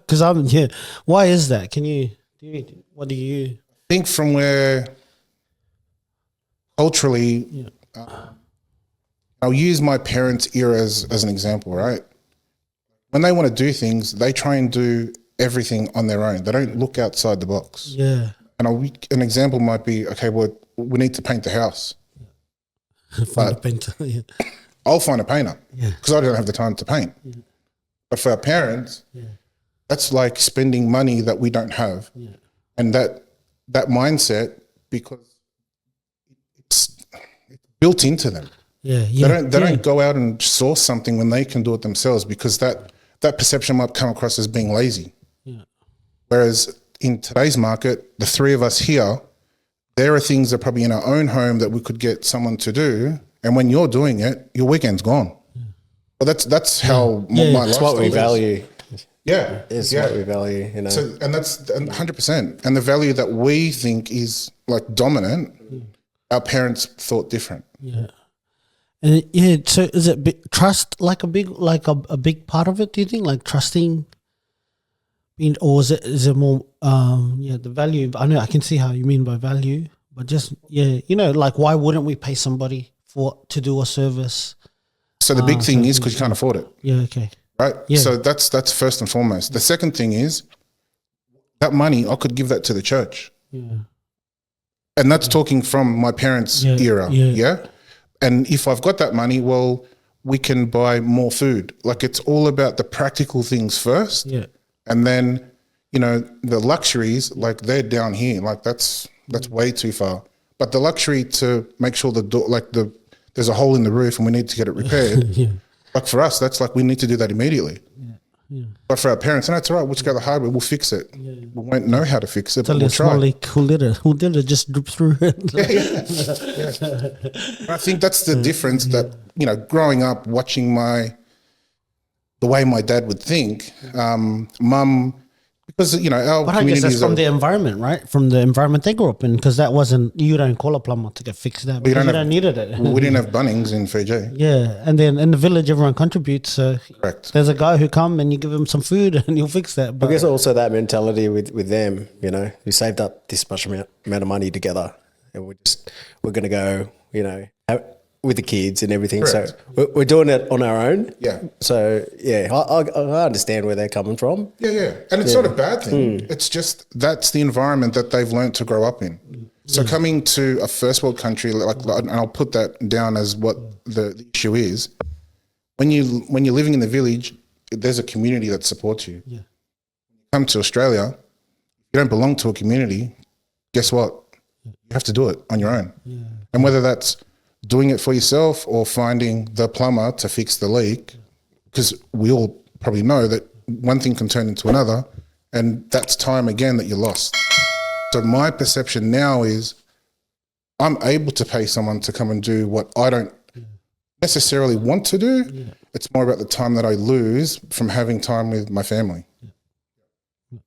Because why is that? What do you think from where culturally, I'll use my parents' era as an example, right? When they want to do things, they try and do everything on their own. They don't look outside the box. Yeah. And an example might be, okay, well, we need to paint the house. Find a painter, yeah. I'll find a painter because I don't have the time to paint. Yeah. But for our parents, that's like spending money that we don't have. Yeah. And that mindset, because it's built into them. Yeah, They don't go out and source something when they can do it themselves, because that perception might come across as being lazy. Yeah. Whereas in today's market, the 3 of us here, there are things that probably in our own home that we could get someone to do, and when you're doing it, your weekend's gone. But that's how my lifestyle is. It's what we value. Yeah, it's what we value. So, and that's 100%. And the value that we think is like dominant, our parents thought different. Yeah. And so is it trust like a big part of it? Do you think, like trusting, or is it more the value? I know I can see how you mean by value, but just like why wouldn't we pay somebody to do a service? So the big thing is because you can't afford it. Yeah. Okay. Right. Yeah. So that's first and foremost. The second thing is that money I could give that to the church. Yeah. And that's talking from my parents' era. Yeah. And if I've got that money, well, we can buy more food. Like it's all about the practical things first. Yeah. And then, the luxuries, like they're down here. Like that's way too far. But the luxury to make sure the door, there's a hole in the roof and we need to get it repaired. Like for us, that's like we need to do that immediately. Yeah. But for our parents, and that's all right, we'll just go to the hardware, we'll fix it. Yeah. We won't know how to fix it, but we'll try. Who did it just drip through it. I think that's the difference that, growing up, watching the way my dad would think, mum, because, our but I guess that's from the environment, right? From the environment they grew up in, because you don't call a plumber to get fixed that, because you don't needed it. We didn't have Bunnings in Fiji. Yeah, and then in the village, everyone contributes. So correct. There's a guy who come and you give him some food and he'll fix that. But I guess also that mentality with them, we saved up this much amount of money together, and we're going to go, with the kids and everything. Correct. So we're doing it on our own. Yeah. So I understand where they're coming from. Yeah. And it's not a bad thing. It's just that's the environment that they've learned to grow up in. So coming to a first world country, and I'll put that down as what the issue is. When you're living in the village, there's a community that supports you. Yeah. When you come to Australia, you don't belong to a community. Guess what? You have to do it on your own. Yeah. And whether that's doing it for yourself or finding the plumber to fix the leak, because we all probably know that one thing can turn into another, and that's time again that you lost. So my perception now is I'm able to pay someone to come and do what I don't necessarily want to do. Yeah. It's more about the time that I lose from having time with my family. Yeah.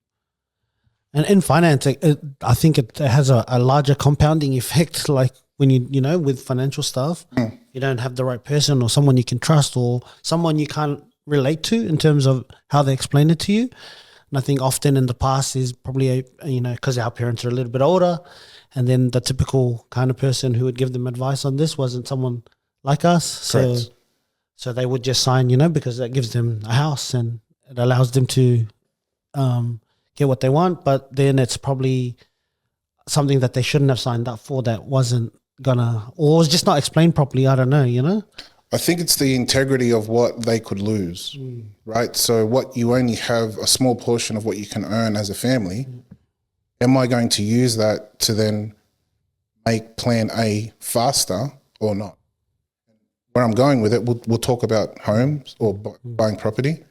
And in finance, I think it has a larger compounding effect. Like when you know, with financial stuff, you don't have the right person or someone you can trust or someone you can't relate to in terms of how they explain it to you. And I think often in the past is probably, because our parents are a little bit older, and then the typical kind of person who would give them advice on this wasn't someone like us. Correct. So they would just sign, because that gives them a house and it allows them to get what they want. But then it's probably something that they shouldn't have signed up for that wasn't gonna, or was just not explained properly. I don't know, I think it's the integrity of what they could lose, right? So what you only have a small portion of what you can earn as a family. Am I going to use that to then make plan A faster or not? Where I'm going with it, we'll talk about homes or buying property.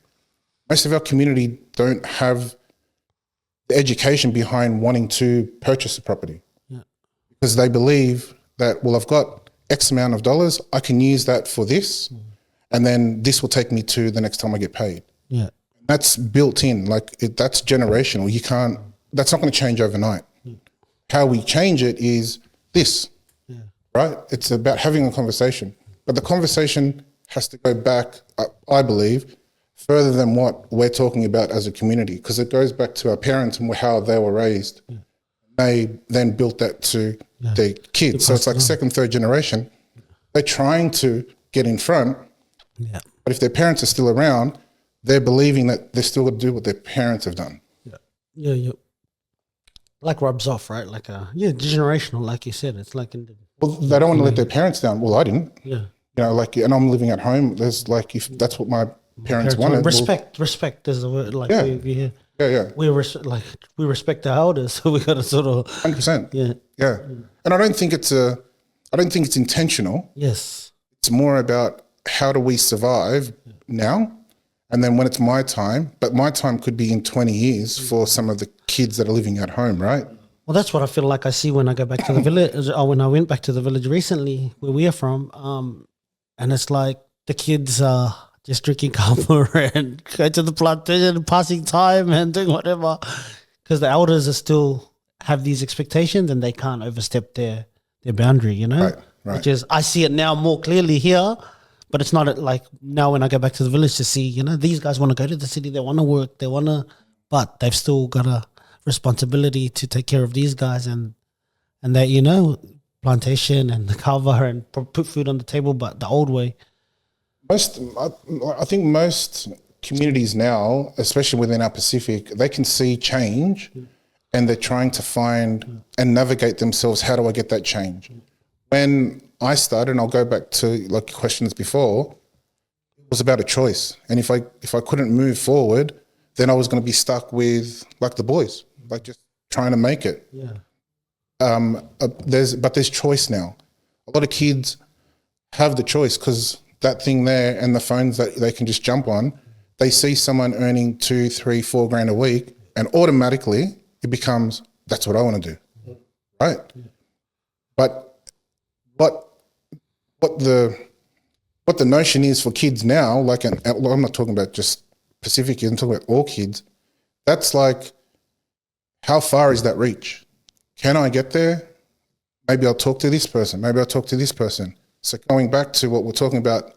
Most of our community don't have the education behind wanting to purchase a property because they believe that, well, I've got X amount of dollars, I can use that for this, and then this will take me to the next time I get paid. Yeah, that's built in, that's generational. You can't. That's not going to change overnight. How we change it is this, right? It's about having a conversation, but the conversation has to go back, I believe, further than what we're talking about as a community, because it goes back to our parents and how they were raised. They then built that to their kids. So it's like second, third generation. They're trying to get in front, but if their parents are still around, they're believing that they're still going to do what their parents have done. Yeah. Like rubs off, right? Like generational, like you said. It's like well, they don't want to let their parents down. Well, I didn't. Yeah. And I'm living at home. There's if that's what my parents wanted. Respect is the word. Like we Yeah. We respect our elders, so we got to sort of 100%. Yeah. And I don't think it's intentional. Yes. It's more about how do we survive now, and then when it's my time. But my time could be in 20 years for some of the kids that are living at home, right? Well, that's what I feel like I see when I go back to the village. Or when I went back to the village recently, where we are from, and it's like the kids are just drinking kapa and go to the plantation and passing time and doing whatever, because the elders are still have these expectations and they can't overstep their boundary, Right. Which is, I see it now more clearly here, but it's not like now when I go back to the village to see, these guys want to go to the city, they want to work, but they've still got a responsibility to take care of these guys and that, plantation and the cover and put food on the table, but the old way. I think most communities now, especially within our Pacific, they can see change and they're trying to find and navigate themselves. How do I get that change? When I started, and I'll go back to questions before, it was about a choice. And if I couldn't move forward, then I was going to be stuck with the boys, just trying to make it. Yeah. There's choice now. A lot of kids have the choice because that thing there and the phones that they can just jump on, they see someone earning 2, 3, 4 grand a week, and automatically it becomes, that's what I want to do, right? But what the notion is for kids now, I'm not talking about just Pacific kids, I'm talking about all kids. That's how far is that reach? Can I get there? Maybe I'll talk to this person. Maybe I'll talk to this person. So going back to what we're talking about,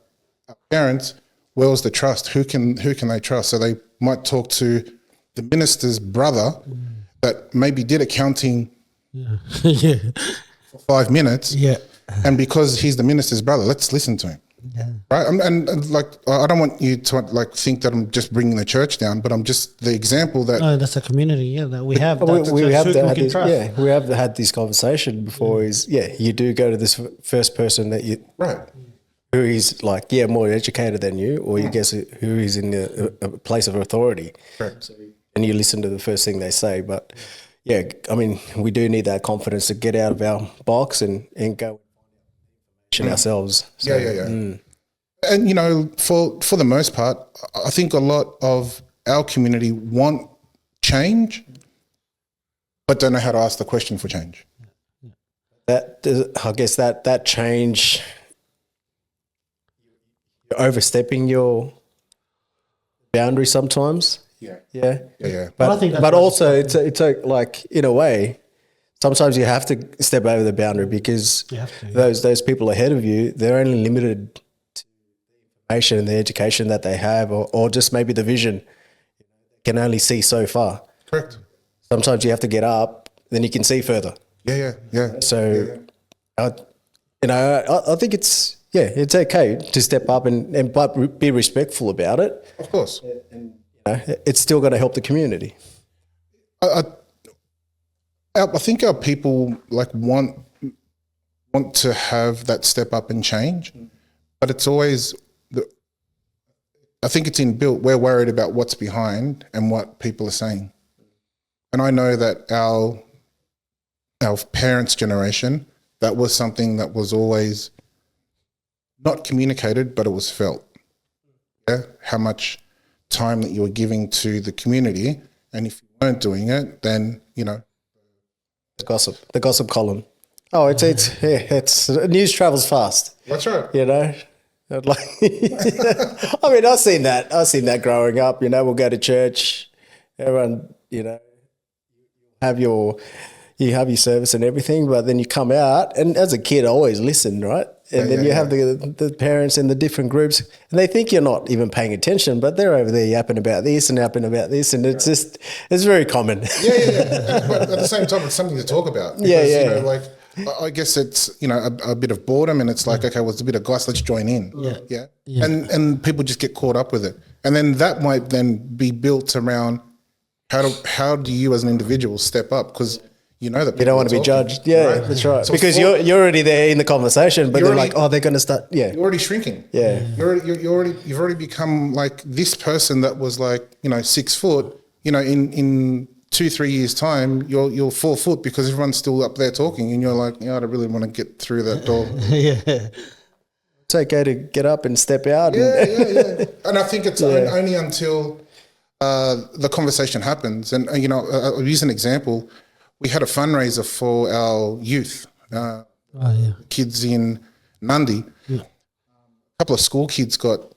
our parents, where's the trust? Who can they trust? So they might talk to the minister's brother that maybe did accounting for 5 minutes. Yeah. And because he's the minister's brother, let's listen to him. Yeah. Right. And I don't want you to think that I'm just bringing the church down, but I'm just the example that. No, that's a community. That we have. We have had this conversation before. You do go to this first person that you who is more educated than you, or you guess who is in a place of authority. Correct. And you listen to the first thing they say, but we do need that confidence to get out of our box and go ourselves. So, And for the most part, I think a lot of our community want change, but don't know how to ask the question for change. I guess that change, you're overstepping your boundary sometimes. Yeah. But I think that's but right. also it's like, in a way, sometimes you have to step over the boundary because You have to, yeah. those people ahead of you, they're only limited to the information and the education that they have, or just maybe the vision can only see so far. Correct. Sometimes you have to get up, then you can see further. Yeah. So, I think it's okay to step up and but be respectful about it. Of course. It's still going to help the community. I think our people like want to have that step up and change, but it's always I think it's inbuilt. We're worried about what's behind and what people are saying, and I know that our parents' generation, that was something that was always not communicated, but it was felt. Yeah, how much time that you were giving to the community, and if you weren't doing it, then The gossip column. Oh, it's news travels fast. That's right. Like, I mean, I've seen that growing up. We'll go to church, everyone, have your service and everything, but then you come out, and as a kid, I always listened, right? And then you have the parents in the different groups, and they think you're not even paying attention, but they're over there yapping about this and yapping about this, and it's very common. Yeah. But at the same time, it's something to talk about. Because, like, I guess it's, a bit of boredom, and it's like, okay, well, it's a bit of goss, let's join in. Yeah. And people just get caught up with it. And then that might then be built around how do you as an individual step up? Because that you don't want to be judged. Yeah, right? That's right. So because you're already there in the conversation, but they're like, oh, they're going to start. Yeah, you're already shrinking. Yeah, you've already become like this person that was like 6 foot. In 2-3 years time, you're 4 foot because everyone's still up there talking, and you're like, I don't really want to get through that door. Yeah, it's okay to get up and step out. Yeah. And I think it's only until the conversation happens. And I'll use an example. We had a fundraiser for our youth, kids in Nundy. Yeah. A couple of school kids got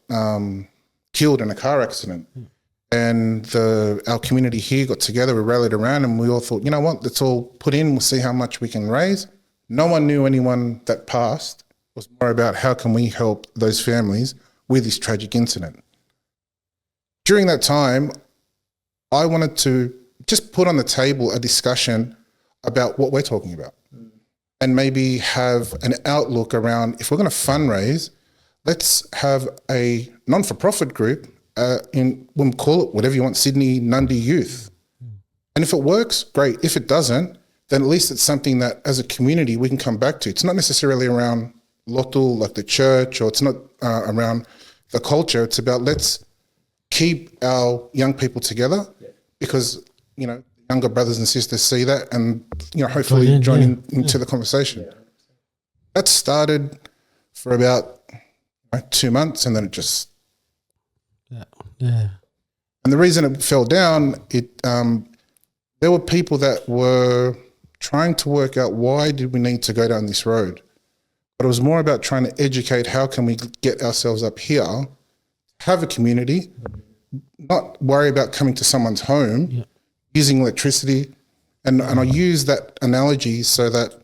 killed in a car accident. And our community here got together, we rallied around, and we all thought, you know what, let's all put in, we'll see how much we can raise. No one knew anyone that passed. It was more about how can we help those families with this tragic incident. During that time, I wanted to just put on the table a discussion about what we're talking about, and maybe have an outlook around, if we're going to fundraise, let's have a non-for-profit group we'll call it whatever you want, Sydney Nundy Youth. And if it works, great. If it doesn't, then at least it's something that as a community we can come back to. It's not necessarily around Lotul, like the church, or it's not around the culture. It's about, let's keep our young people together, because younger brothers and sisters see that, and hopefully join into the conversation. That started for about 2 months, and then it just and the reason it fell down, there were people that were trying to work out why did we need to go down this road, but it was more about trying to educate how can we get ourselves up here, have a community, not worry about coming to someone's home, using electricity. And I use that analogy so that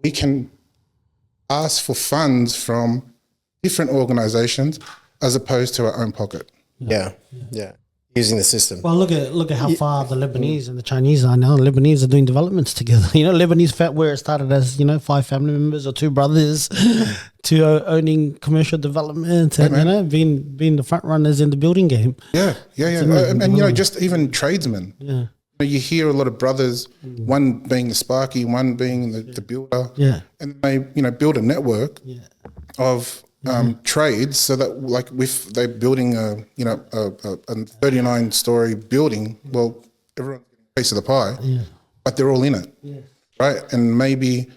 we can ask for funds from different organisations as opposed to our own pocket. Yeah. Using the system. Well, look at how far the Lebanese and the Chinese are now. The Lebanese are doing developments together. Lebanese where it started as 5 family members or 2 brothers to owning commercial development and being the front runners in the building game. Yeah. And just even tradesmen. Yeah. You hear a lot of brothers, one being the sparky, one being the builder. Yeah. And they build a network of trades, so that like if they're building a 39-story building, well, everyone's getting a piece of the pie, but they're all in it, right? And maybe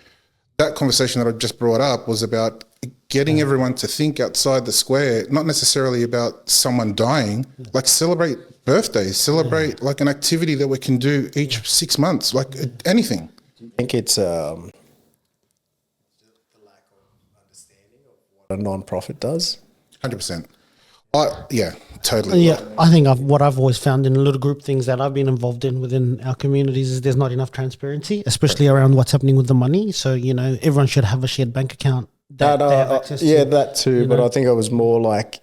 that conversation that I just brought up was about getting everyone to think outside the square, not necessarily about someone dying, like celebrate birthdays, celebrate like an activity that we can do each 6 months, like anything. I think it's the lack of understanding of what a non-profit does. 100%. Yeah, totally. Yeah, I think what I've always found in little group things that I've been involved in within our communities is there's not enough transparency, especially around what's happening with the money. So, everyone should have a shared bank account. That they have access to, that too. But I think I was more like,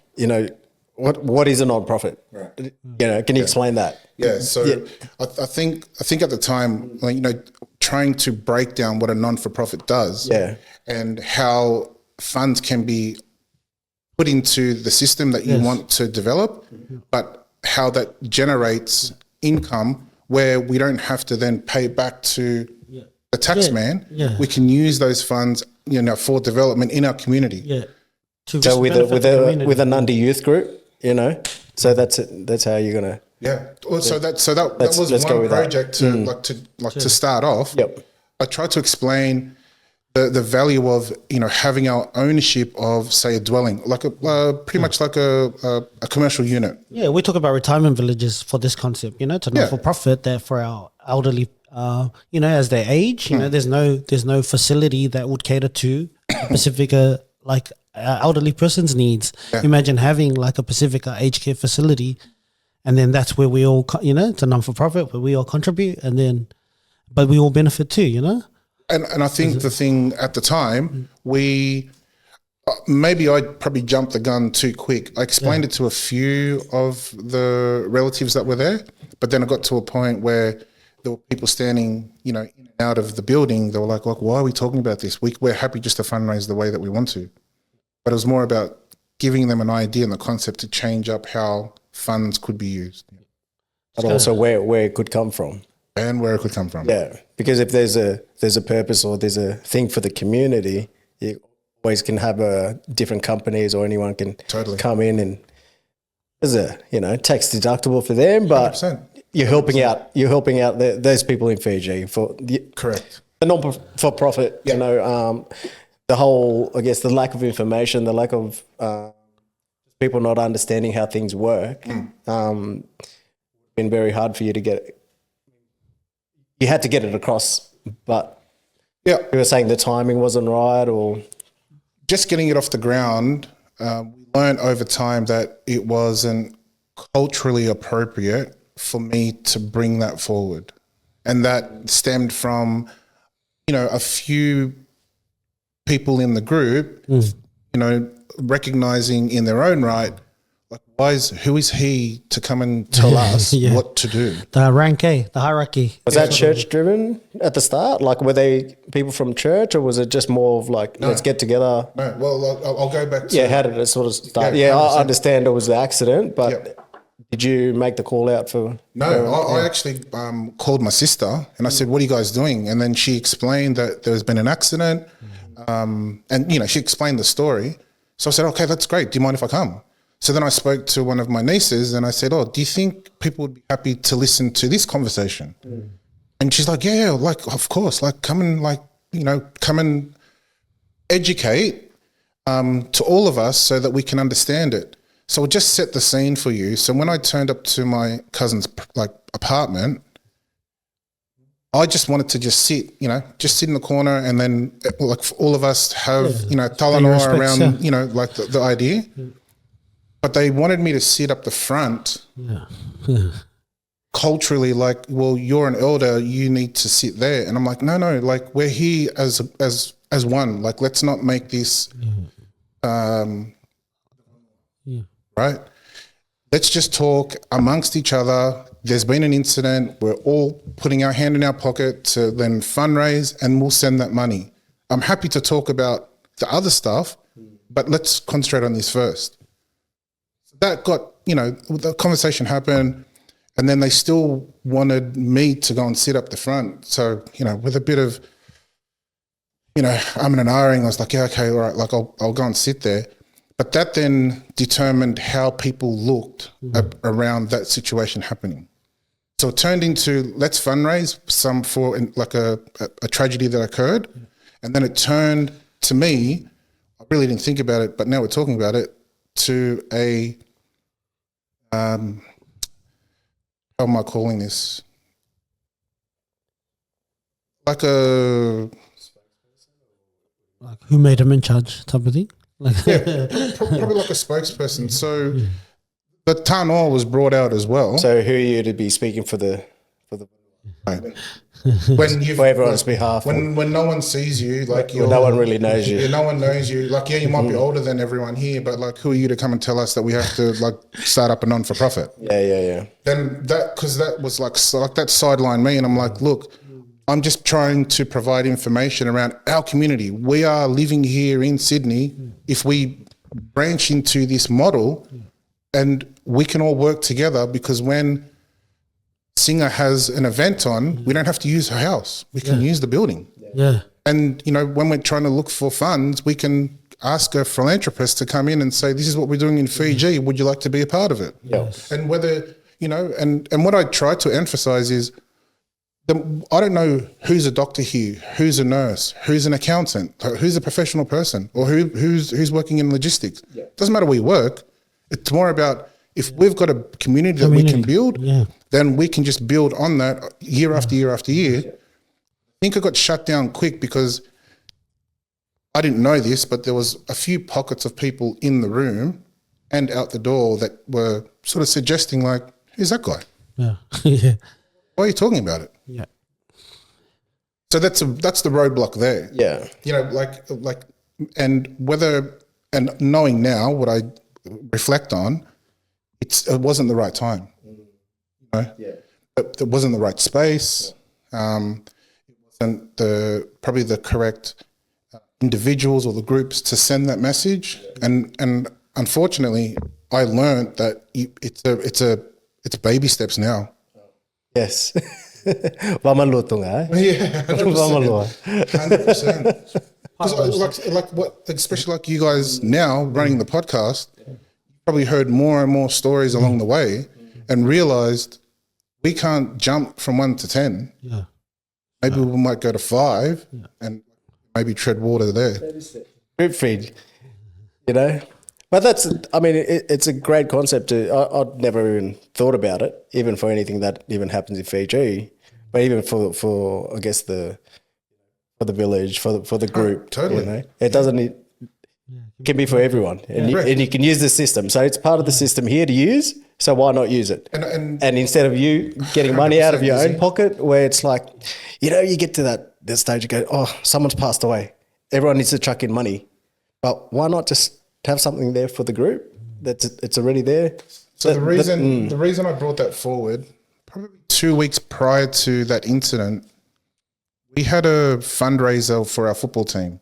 what is a non-profit? Right. Can you explain that? Yeah. So I think at the time, like, trying to break down what a non-for-profit does, and how funds can be put into the system that you want to develop, but how that generates income where we don't have to then pay back to the tax man. We can use those funds, for development in our community. Yeah. So with an under youth group, so that's how you're gonna. Yeah. Well, so that was one project to start off. Yep. I tried to explain the value of having our ownership of, say, a dwelling, like pretty much like a commercial unit. Yeah, we talk about retirement villages for this concept. It's a not for profit that for our elderly, as they age, there's no facility that would cater to a Pacifica elderly person's needs. Yeah. Imagine having like a Pacifica aged care facility, and then that's where we all, it's a non for profit where we all contribute, but we all benefit too. And I think the thing at the time, maybe I probably jumped the gun too quick. I explained it to a few of the relatives that were there, but then I got to a point where there were people standing, in and out of the building. They were like, why are we talking about this? We're happy just to fundraise the way that we want to. But it was more about giving them an idea and the concept to change up how funds could be used. But also where it could come from. And where it could come from. Yeah, because if there's a purpose or there's a thing for the community, you always can have different companies or anyone can come in, and there's a tax deductible for them, but 100%. You're helping out those people in Fiji for correct the non-for-profit. The whole, I guess, the lack of information, the lack of people not understanding how things work, been very hard for you to get. You had to get it across, but you were saying the timing wasn't right, or just getting it off the ground. We learned over time that it wasn't culturally appropriate for me to bring that forward, and that stemmed from a few people in the group, recognizing in their own right, like, who is he to come and tell us what to do? The hierarchy. Was that church driven at the start? Like, were they people from church, or was it just more of like, let's get together? No, well, I'll go back to... how did it sort of start? I understand it was the accident, but did you make the call out for... No, I actually called my sister and I said, what are you guys doing? And then she explained that there's been an accident, and, she explained the story. So I said, okay, that's great. Do you mind if I come? So then I spoke to one of my nieces and I said, do you think people would be happy to listen to this conversation? And she's like, like, of course, like, come and educate to all of us so that we can understand it. So we'll just set the scene for you. So when I turned up to my cousin's apartment, I just wanted to just sit in the corner, and then like all of us have, talanoa around, like the idea. But they wanted me to sit up the front. Culturally, like, well, you're an elder, you need to sit there. And I'm like, no, like, we're here as one. Like, let's not make this right. Let's just talk amongst each other. There's been an incident. We're all putting our hand in our pocket to then fundraise, and we'll send that money. I'm happy to talk about the other stuff, but let's concentrate on this first. That got, the conversation happened, and then they still wanted me to go and sit up the front. So, with a bit of, I'm in an ahhing, I was like, okay, all right, like I'll go and sit there. But that then determined how people looked around that situation happening. So it turned into, let's fundraise some for like a tragedy that occurred. And then it turned to me, really didn't think about it, but now we're talking about it, to a, how am I calling this? Like a... Like who made him in charge type of thing? Probably like a spokesperson. So the tanoa was brought out as well. So who are you to be speaking for the when you for everyone's behalf? When no one sees you, like no one really knows you. Yeah, no one knows you. Like, yeah, you might be older than everyone here, but like, who are you to come and tell us that we have to like start up a non-for-profit? Yeah. Then because that was like that sidelined me, and I'm like, look, I'm just trying to provide information around our community. We are living here in Sydney. If we branch into this model, and we can all work together, because when Singer has an event on, we don't have to use her house. We can use the building. Yeah. And, you know, when we're trying to look for funds, we can ask a philanthropist to come in and say, this is what we're doing in Fiji. Would you like to be a part of it? Yes. And whether, you know, and what I try to emphasize is, I don't know who's a doctor here, who's a nurse, who's an accountant, who's a professional person, or who's working in logistics. It doesn't matter where you work. It's more about, if we've got a community that we can build, then we can just build on that year after year after year. I think I got shut down quick because I didn't know this, but there was a few pockets of people in the room and out the door that were sort of suggesting, like, who's that guy? Yeah. Yeah. Why are you talking about it? Yeah. So that's the roadblock there. Yeah. You know, like, and knowing now what I reflect on, it wasn't the right time. You know? Yeah. It wasn't the right space. It wasn't probably the correct individuals or the groups to send that message. And unfortunately, I learned that it's baby steps now. Yes. Wamaluto nga. Yeah, 100%. 100%. Because like what, especially like you guys now running the podcast, probably heard more and more stories along the way, and realized we can't jump from 1 to 10. Yeah. Maybe we might go to 5 and maybe tread water there. Drip feed, you know. But it's a great concept. I'd never even thought about it, even for anything that even happens in Fiji, but even for I guess for the village, for the group. Totally. You know? It doesn't need. It can be for everyone, and you can use the system. So it's part of the system here to use. So why not use it? And instead of you getting money out of your own pocket, where it's like, you know, you get to that stage, you go, oh, someone's passed away. Everyone needs to chuck in money, but why not just have something there for the group? It's already there. So the reason I brought that forward, probably 2 weeks prior to that incident, we had a fundraiser for our football team,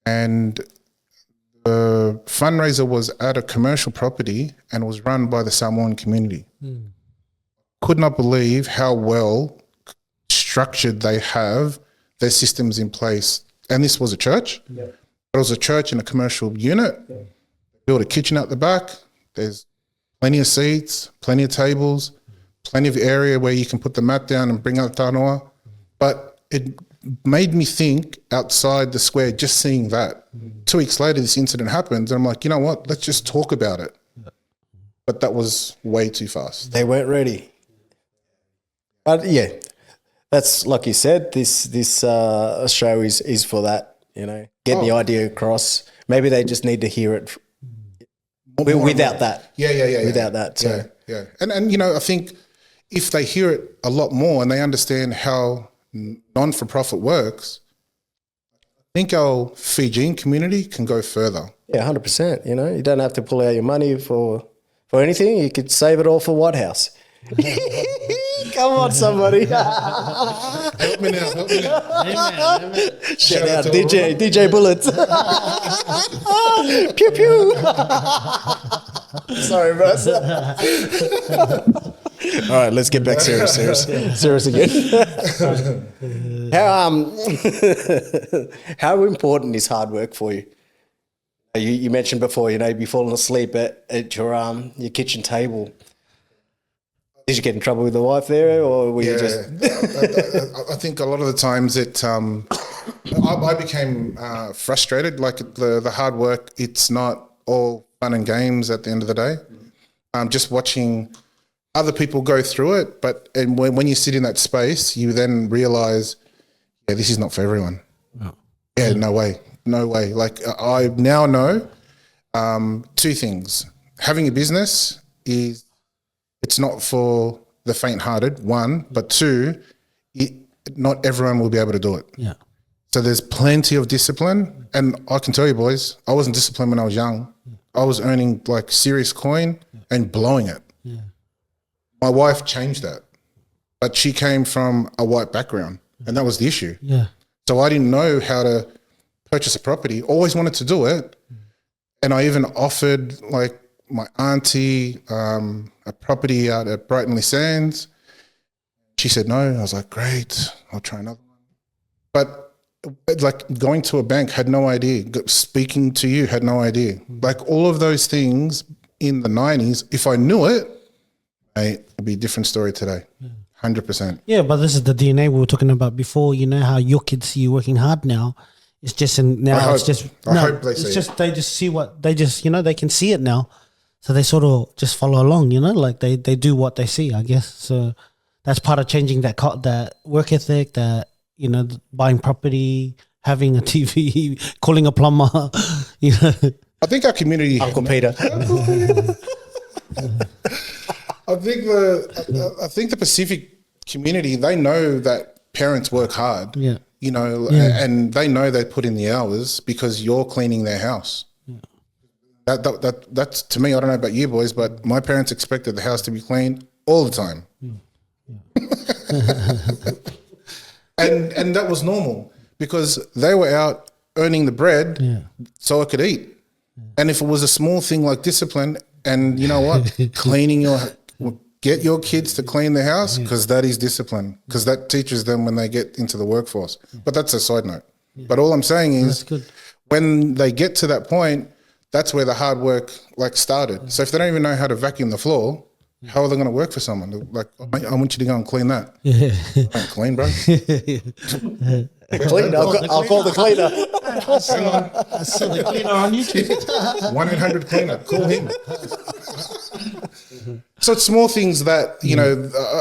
and the fundraiser was at a commercial property and was run by the Samoan community. Could not believe how well structured they have their systems in place. And this was a church. Yeah. It was a church in a commercial unit. Yeah. Built a kitchen out the back. There's plenty of seats, plenty of tables, plenty of area where you can put the mat down and bring out tanoa. But it made me think outside the square, just seeing that. 2 weeks later, this incident happened, and I'm like, you know what? Let's just talk about it. But that was way too fast. They weren't ready. But yeah, that's like you said. This show is for that. You know, getting the idea across. Maybe they just need to hear it without that. Yeah. Without that. So. Yeah. And you know, I think if they hear it a lot more and they understand how non-for-profit works, I think our Fijian community can go further. Yeah, 100%. You know, you don't have to pull out your money for anything. You could save it all for White House. Come on, somebody. Help me now. Shout out DJ Bullets. Pew pew. Sorry, bro. All right, let's get back serious again. How important is hard work for you? You mentioned before, you know, you'd be falling asleep at your kitchen table. Did you get in trouble with the wife there, or were you just? I think a lot of the times I became frustrated. Like the hard work, it's not all fun and games at the end of the day. Just watching other people go through it, and when you sit in that space, you then realize, yeah, this is not for everyone. No. Yeah, no way. Like I now know two things. Having a business it's not for the faint-hearted, one, but two, not everyone will be able to do it. Yeah. So there's plenty of discipline, and I can tell you, boys, I wasn't disciplined when I was young. I was earning like serious coin and blowing it. Yeah. My wife changed that, but she came from a white background, and that was the issue. Yeah. So I didn't know how to purchase a property. Always wanted to do it, and I even offered like my auntie a property out at Brighton Sands. She said no. I was like, great, I'll try another one. But like going to a bank, had no idea. Speaking to you, had no idea. Like all of those things in the 90s, if I knew it, it'd be a different story today. 100%. Yeah, but this is the DNA we were talking about before. You know how your kids see you working hard now. It's just I hope they it's see just it. they just see what they just they can see it now, so they sort of just follow along. Like they do what they see, I guess. So that's part of changing that work ethic. That buying property, having a TV, calling a plumber. I think our community, Uncle Peter. I think the Pacific community, they know that parents work hard. Yeah. And they know they put in the hours because you're cleaning their house. Yeah. That's to me. I don't know about you boys, but my parents expected the house to be clean all the time. And that was normal because they were out earning the bread so I could eat. And if it was a small thing like discipline, and you know what, get your kids to clean the house, because that is discipline, because that teaches them when they get into the workforce. But that's a side note. But all I'm saying is when they get to that point, that's where the hard work started. So if they don't even know how to vacuum the floor, how are they going to work for someone? They're like, I want you to go and clean that. Don't clean, bro. Clean. I'll call the cleaner. I saw the cleaner on YouTube. 1-800 cleaner. Call him. So it's small things that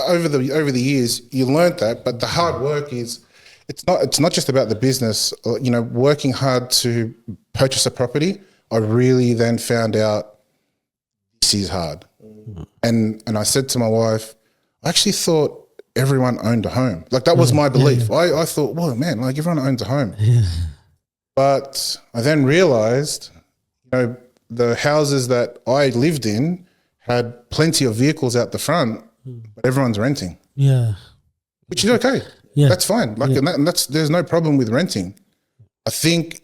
over the years you learnt that, but the hard work is it's not just about the business. Working hard to purchase a property. I really then found out this is hard, and I said to my wife, I actually thought everyone owned a home. Like that was my belief. I thought, well, man, like everyone owns a home. Yeah. But I then realized, the houses that I lived in had plenty of vehicles out the front, but everyone's renting. Yeah. Which is okay. Yeah. That's fine. And there's no problem with renting. I think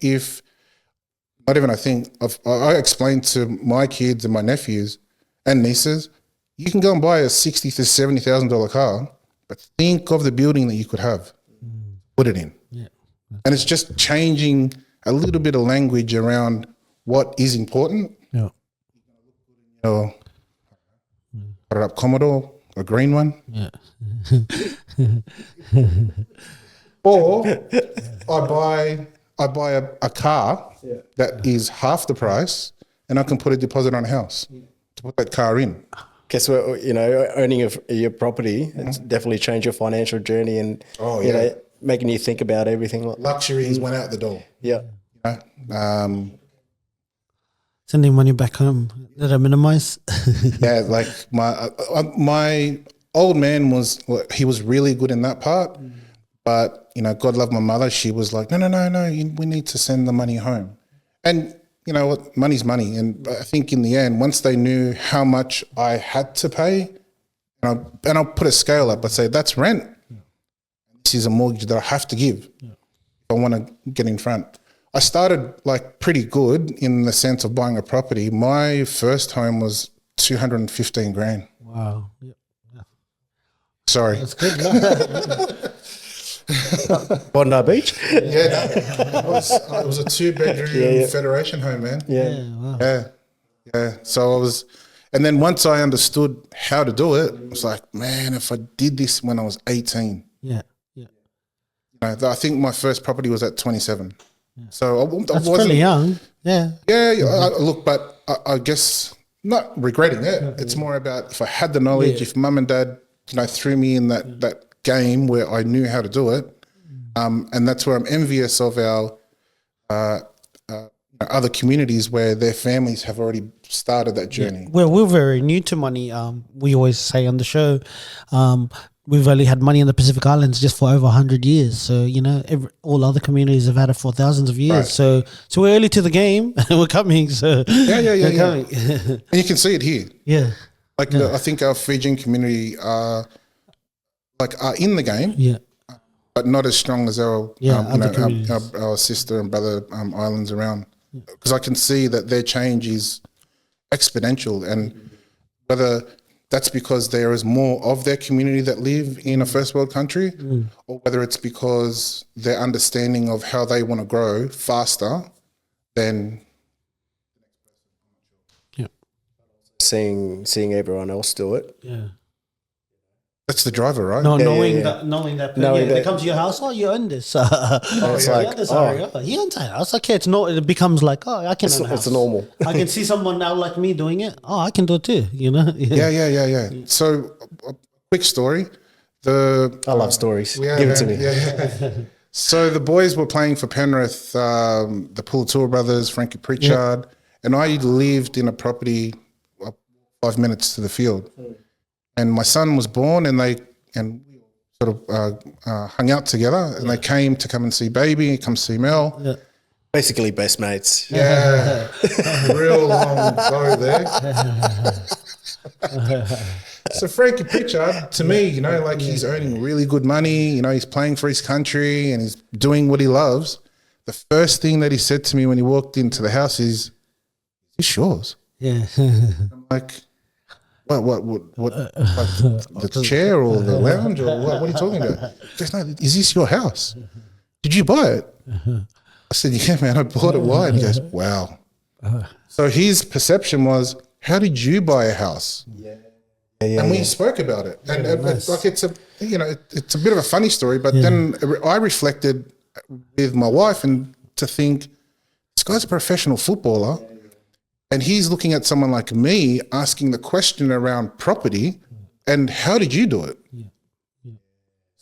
I explained to my kids and my nephews and nieces, you can go and buy a $60,000 to $70,000 car, but think of the building that you could have. Put it in. Yeah. And it's just changing a little bit of language around what is important. Yeah. Put it up Commodore, a green one. Yeah. Or I buy a car that is half the price, and I can put a deposit on a house to put that car in. Guess what? Owning your property, it's definitely changed your financial journey, and making you think about everything. Luxuries went out the door. Yeah. Sending money back home. Did I minimize? Yeah, like my old man he was really good in that part, but God love my mother. She was like, no, we need to send the money home, and you know what, money's money. And I think in the end, once they knew how much I had to pay, and I'll put a scale up, I say that's rent. This is a mortgage that I have to give if I want to get in front. I started pretty good in the sense of buying a property. My first home was 215 grand. Wow. Yeah. Sorry. That's good. Bondi Beach? Yeah, it was a 2-bedroom Federation home, man. Yeah. Wow. Yeah. So and then once I understood how to do it, I was like, man, if I did this when I was 18. Yeah. I think my first property was at 27. So I That's wasn't pretty young. Yeah. Yeah, look, but I guess not regretting it. It's more about if I had the knowledge, if mum and dad, threw me in that game where I knew how to do it, and that's where I'm envious of our other communities where their families have already started that journey. Well, we're very new to money. We always say on the show, we've only had money in the Pacific Islands just for over 100 years. So, all other communities have had it for thousands of years. Right. So we're early to the game and we're coming. So yeah. Coming. And you can see it here. Yeah. I think our Fijian community are in the game. Yeah. But not as strong as our sister and brother islands around. Because I can see that their change is exponential, and whether that's because there is more of their community that live in a first world country, or whether it's because their understanding of how they want to grow faster than seeing everyone else do it. Yeah. That's the driver, right? No, knowing that they come to your house, you own this. It's like, he owns that house. Okay, it becomes like, I can own a house. It's normal. I can see someone now like me doing it. I can do it too, Yeah. So, a quick story. I love stories. Give it to me. Yeah. So the boys were playing for Penrith, the Pulatua brothers, Frankie Pritchard, and I lived in a property 5 minutes to the field. And my son was born, and we sort of hung out together, and they came to come and see baby, come see Mel. Yeah. Basically best mates. Yeah, real long go there. So Frankie Pritchard, to me, he's earning really good money. He's playing for his country and he's doing what he loves. The first thing that he said to me when he walked into the house is, "It's yours." Yeah. I'm like, What? The chair or the lounge or what are you talking about? He goes, "No, is this your house? Did you buy it?" I said, "Yeah, man, I bought it. Why?" And he goes, "Wow." So his perception was, "How did you buy a house?" And we spoke about it, and nice. It's a bit of a funny story, but then I reflected with my wife and to think, this guy's a professional footballer. And he's looking at someone like me asking the question around property and how did you do it?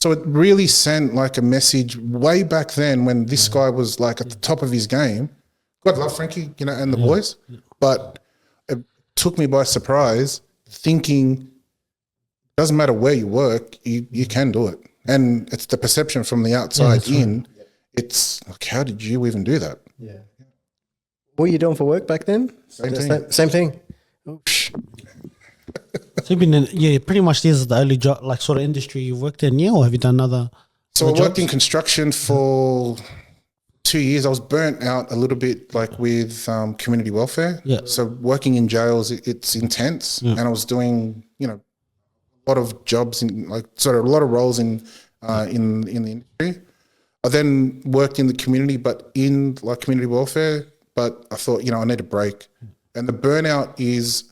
So it really sent like a message way back then when this guy was like at the top of his game. God love Frankie, and the boys. But it took me by surprise thinking, doesn't matter where you work, you can do it. And it's the perception from the outside in. Right. It's like, how did you even do that? Yeah. What were you doing for work back then? Same thing. Oh, so you've been in, pretty much this is the only job, like sort of industry you've worked in, or have you done other? So I worked in construction for 2 years. I was burnt out a little bit, like with community welfare. Yeah. So working in jails, it's intense, and I was doing, a lot of jobs in a lot of roles in the industry. I then worked in the community, but in like community welfare. But I thought, I need a break. And the burnout is,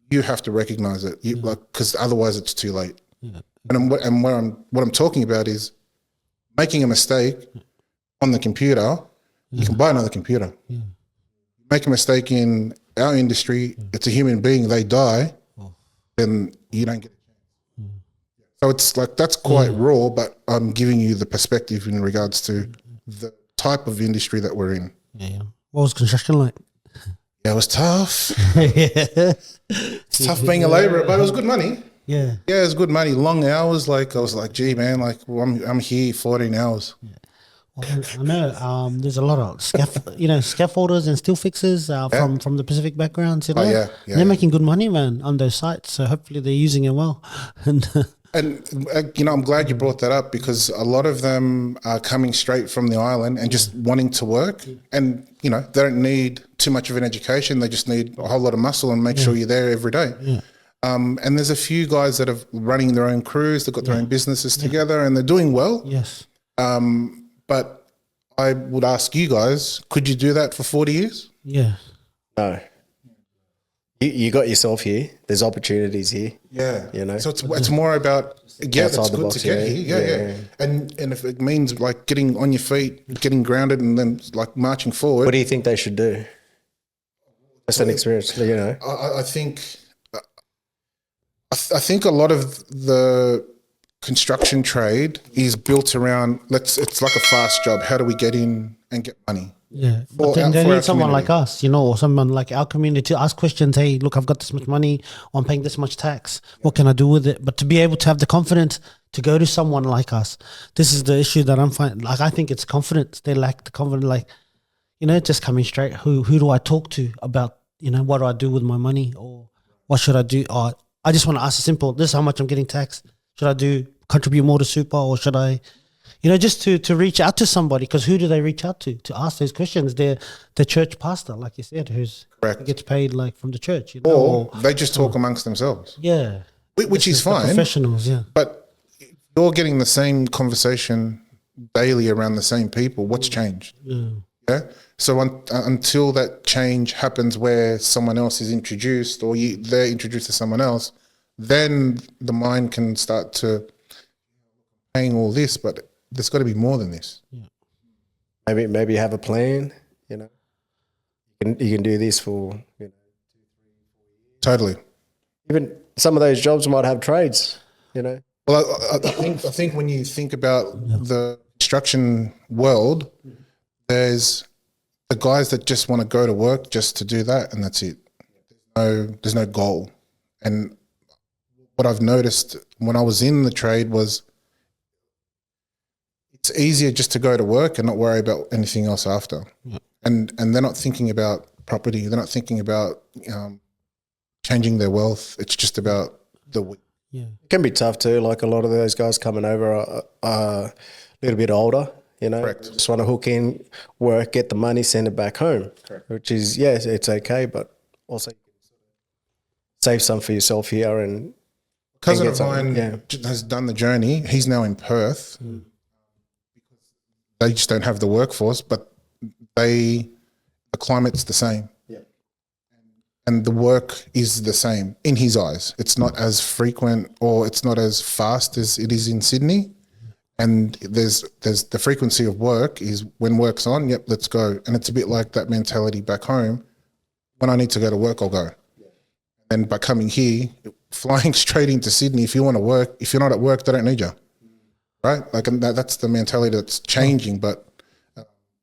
you have to recognize it, because otherwise it's too late. Yeah. And what I'm talking about is making a mistake on the computer. You can buy another computer. Yeah. Make a mistake in our industry. It's a human being. They die. Then you don't get a chance. So it's like that's quite raw. But I'm giving you the perspective in regards to the type of industry that we're in. Yeah. What was construction like? Yeah, it was tough. It's tough being a labourer, but it was good money. Yeah. Yeah, it was good money. Long hours. I was like, gee, man, I'm here 14 hours. Yeah. Well, I know there's a lot of scaffolders and steel fixers from the Pacific backgrounds. They're making good money, man, on those sites. So hopefully they're using it well. And I'm glad you brought that up, because a lot of them are coming straight from the island and just wanting to work, and they don't need too much of an education. They just need a whole lot of muscle and make sure you're there every day. Yeah. And there's a few guys that are running their own crews. They've got their own businesses together, and they're doing well. Yes. But I would ask you guys, could you do that for 40 years? Yeah. No. You got yourself here. There's opportunities here. Yeah, you know. So it's more about it's Outside the good box, to get here. Yeah. And if it means like getting on your feet, getting grounded, and then like marching forward. What do you think they should do? Just an experience, you know. I think a lot of the construction trade is built around it's like a fast job. How do we get in and get money? Yeah, but then they need someone like us, you know, or someone like our community to ask questions. Hey, look, I've got this much money, or I'm paying this much tax. What can I do with it? But to be able to have the confidence to go to someone like us, this is the issue that I'm finding. Like, I think it's confidence. They lack the confidence, like, you know, just coming straight. Who do I talk to about, you know, what do I do with my money, or what should I do? Or I just want to ask a simple, this is how much I'm getting taxed. Should I contribute more to super, or should I, you know, just to reach out to somebody? Because who do they reach out to ask those questions? They're the church pastor, like you said, who gets paid like from the church, you know, or they just talk amongst themselves. Yeah, which is fine. Professionals, yeah. But you're getting the same conversation daily around the same people. What's changed? Yeah. So until that change happens, where someone else is introduced, or they're introduced to someone else, then the mind can start to paying all this, but there's got to be more than this. Yeah. Maybe have a plan. You know, you can do this for, you know, totally. Even some of those jobs might have trades. You know. Well, I think when you think about the construction world, there's the guys that just want to go to work just to do that, and that's it. There's no goal. And what I've noticed when I was in the trade was, it's easier just to go to work and not worry about anything else after. Yeah. And they're not thinking about property. They're not thinking about changing their wealth. It's just about the week. Yeah. It can be tough too. Like a lot of those guys coming over are a little bit older, you know. Correct. Just want to hook in, work, get the money, send it back home. Correct. Which is, yes, it's okay, but also save some for yourself here. And cousin of mine has done the journey. He's now in Perth. They just don't have the workforce, but the climate's the same. Yeah. And the work is the same in his eyes. It's not as frequent, or it's not as fast as it is in Sydney. And there's the frequency of work is when work's on, yep, let's go. And it's a bit like that mentality back home. When I need to go to work, I'll go. Yeah. And by coming here, flying straight into Sydney, if you want to work, if you're not at work, they don't need you. Right? Like, and that's the mentality that's changing. But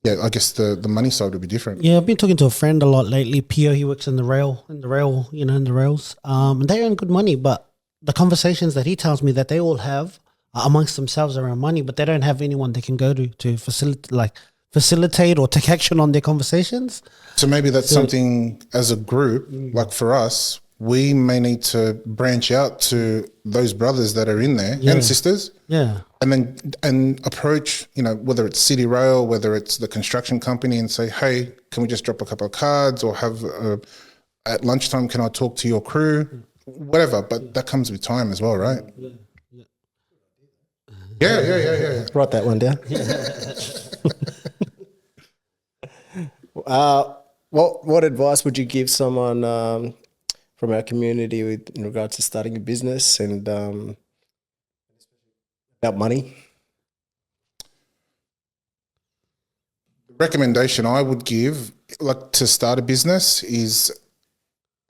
yeah, I guess the money side would be different. Yeah, I've been talking to a friend a lot lately. Pio, he works in the rails. And they earn good money, but the conversations that he tells me that they all have amongst themselves around money, but they don't have anyone they can go to facilitate or take action on their conversations. So maybe that's something as a group, like for us, we may need to branch out to those brothers that are in there and sisters. Yeah. And approach, you know, whether it's City Rail, whether it's the construction company, and say, hey, can we just drop a couple of cards, or have at lunchtime, can I talk to your crew? Whatever. But that comes with time as well, right? Yeah. Write that one down. What advice would you give someone from our community in regards to starting a business and about money? The recommendation I would give, like, to start a business is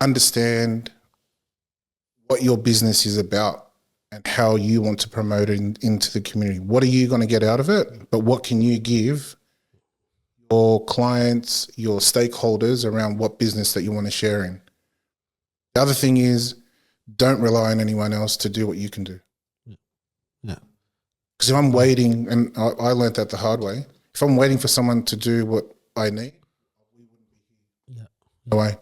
understand what your business is about and how you want to promote it into the community. What are you going to get out of it? But what can you give your clients, your stakeholders around what business that you want to share in? The other thing is, don't rely on anyone else to do what you can do. Yeah. Because if I'm waiting, and I learned that the hard way, if I'm waiting for someone to do what I need, no way.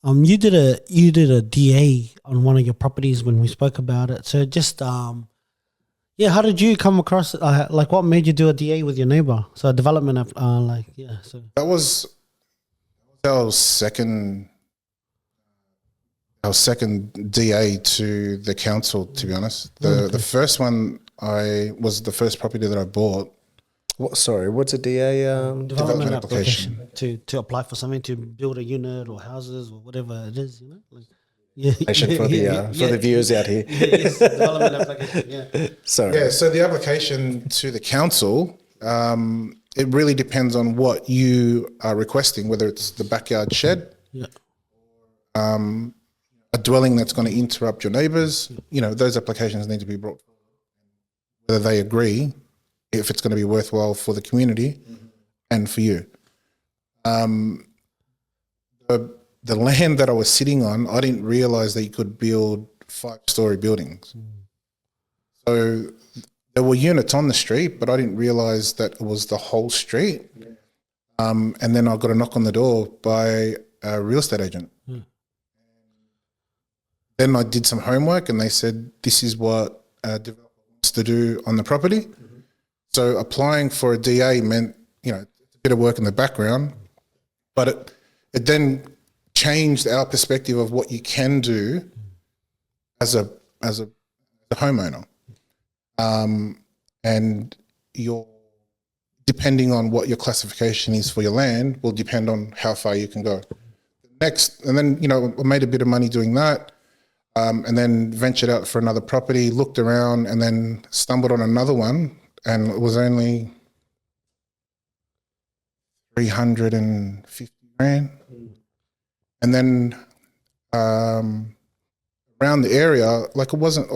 You did a DA on one of your properties when we spoke about it. So just how did you come across like what made you do a DA with your neighbor? So a development of so that was our second DA to the council, to be honest. The first one was the first property that I bought. What's a DA? Development application. application to apply for something, to build a unit or houses or whatever it is, like, yeah, For the viewers out here. yes, development application. Yeah. Sorry. Yeah, so the application to the council, it really depends on what you are requesting, whether it's the backyard shed, Yeah. a dwelling that's going to interrupt your neighbours. Those applications need to be brought, whether they agree, if it's going to be worthwhile for the community and for you. The land that I was sitting on, I didn't realise that you could build 5-story buildings. So there were units on the street, but I didn't realise that it was the whole street. And then I got a knock on the door by a real estate agent. Then I did some homework and they said, this is what a developer wants to do on the property. So applying for a DA meant, it's a bit of work in the background, but it then changed our perspective of what you can do as a homeowner. And depending on what your classification is for your land will depend on how far you can go. And then, I made a bit of money doing that. And then ventured out for another property, looked around, and then stumbled on another one, and it was only 350 grand. And then around the area, it wasn't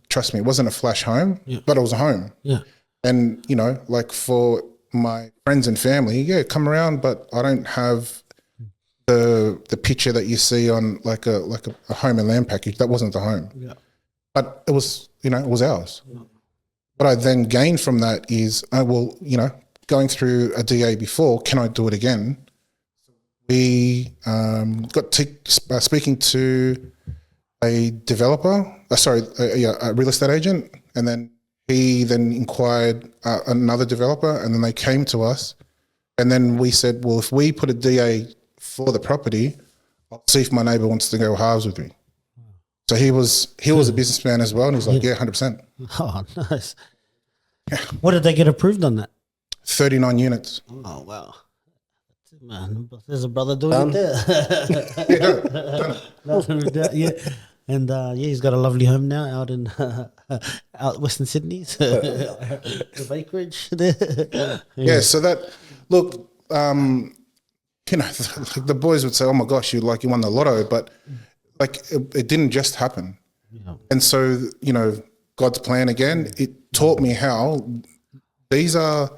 trust me, it wasn't a flash home, but it was a home. Yeah. And for my friends and family, come around, but I don't have the picture that you see on like a home and land package. That wasn't the home. Yeah. But it was, it was ours. Yeah. What I then gained from that is, going through a DA before, can I do it again? We got speaking to a developer, a real estate agent, and then he then inquired another developer, and then they came to us, and then we said, well, if we put a DA for the property, I'll see if my neighbour wants to go halves with me. So he was a businessman as well, and he was like, 100%. Oh, nice. What did they get approved on that? 39 units. Oh, wow. Man, there's a brother doing it there. Yeah. And he's got a lovely home now out in out Western Sydney, the acreage there. Yeah. So that the boys would say, "Oh my gosh, you won the lotto," but it didn't just happen. Yeah. And so God's plan again. It taught me how these are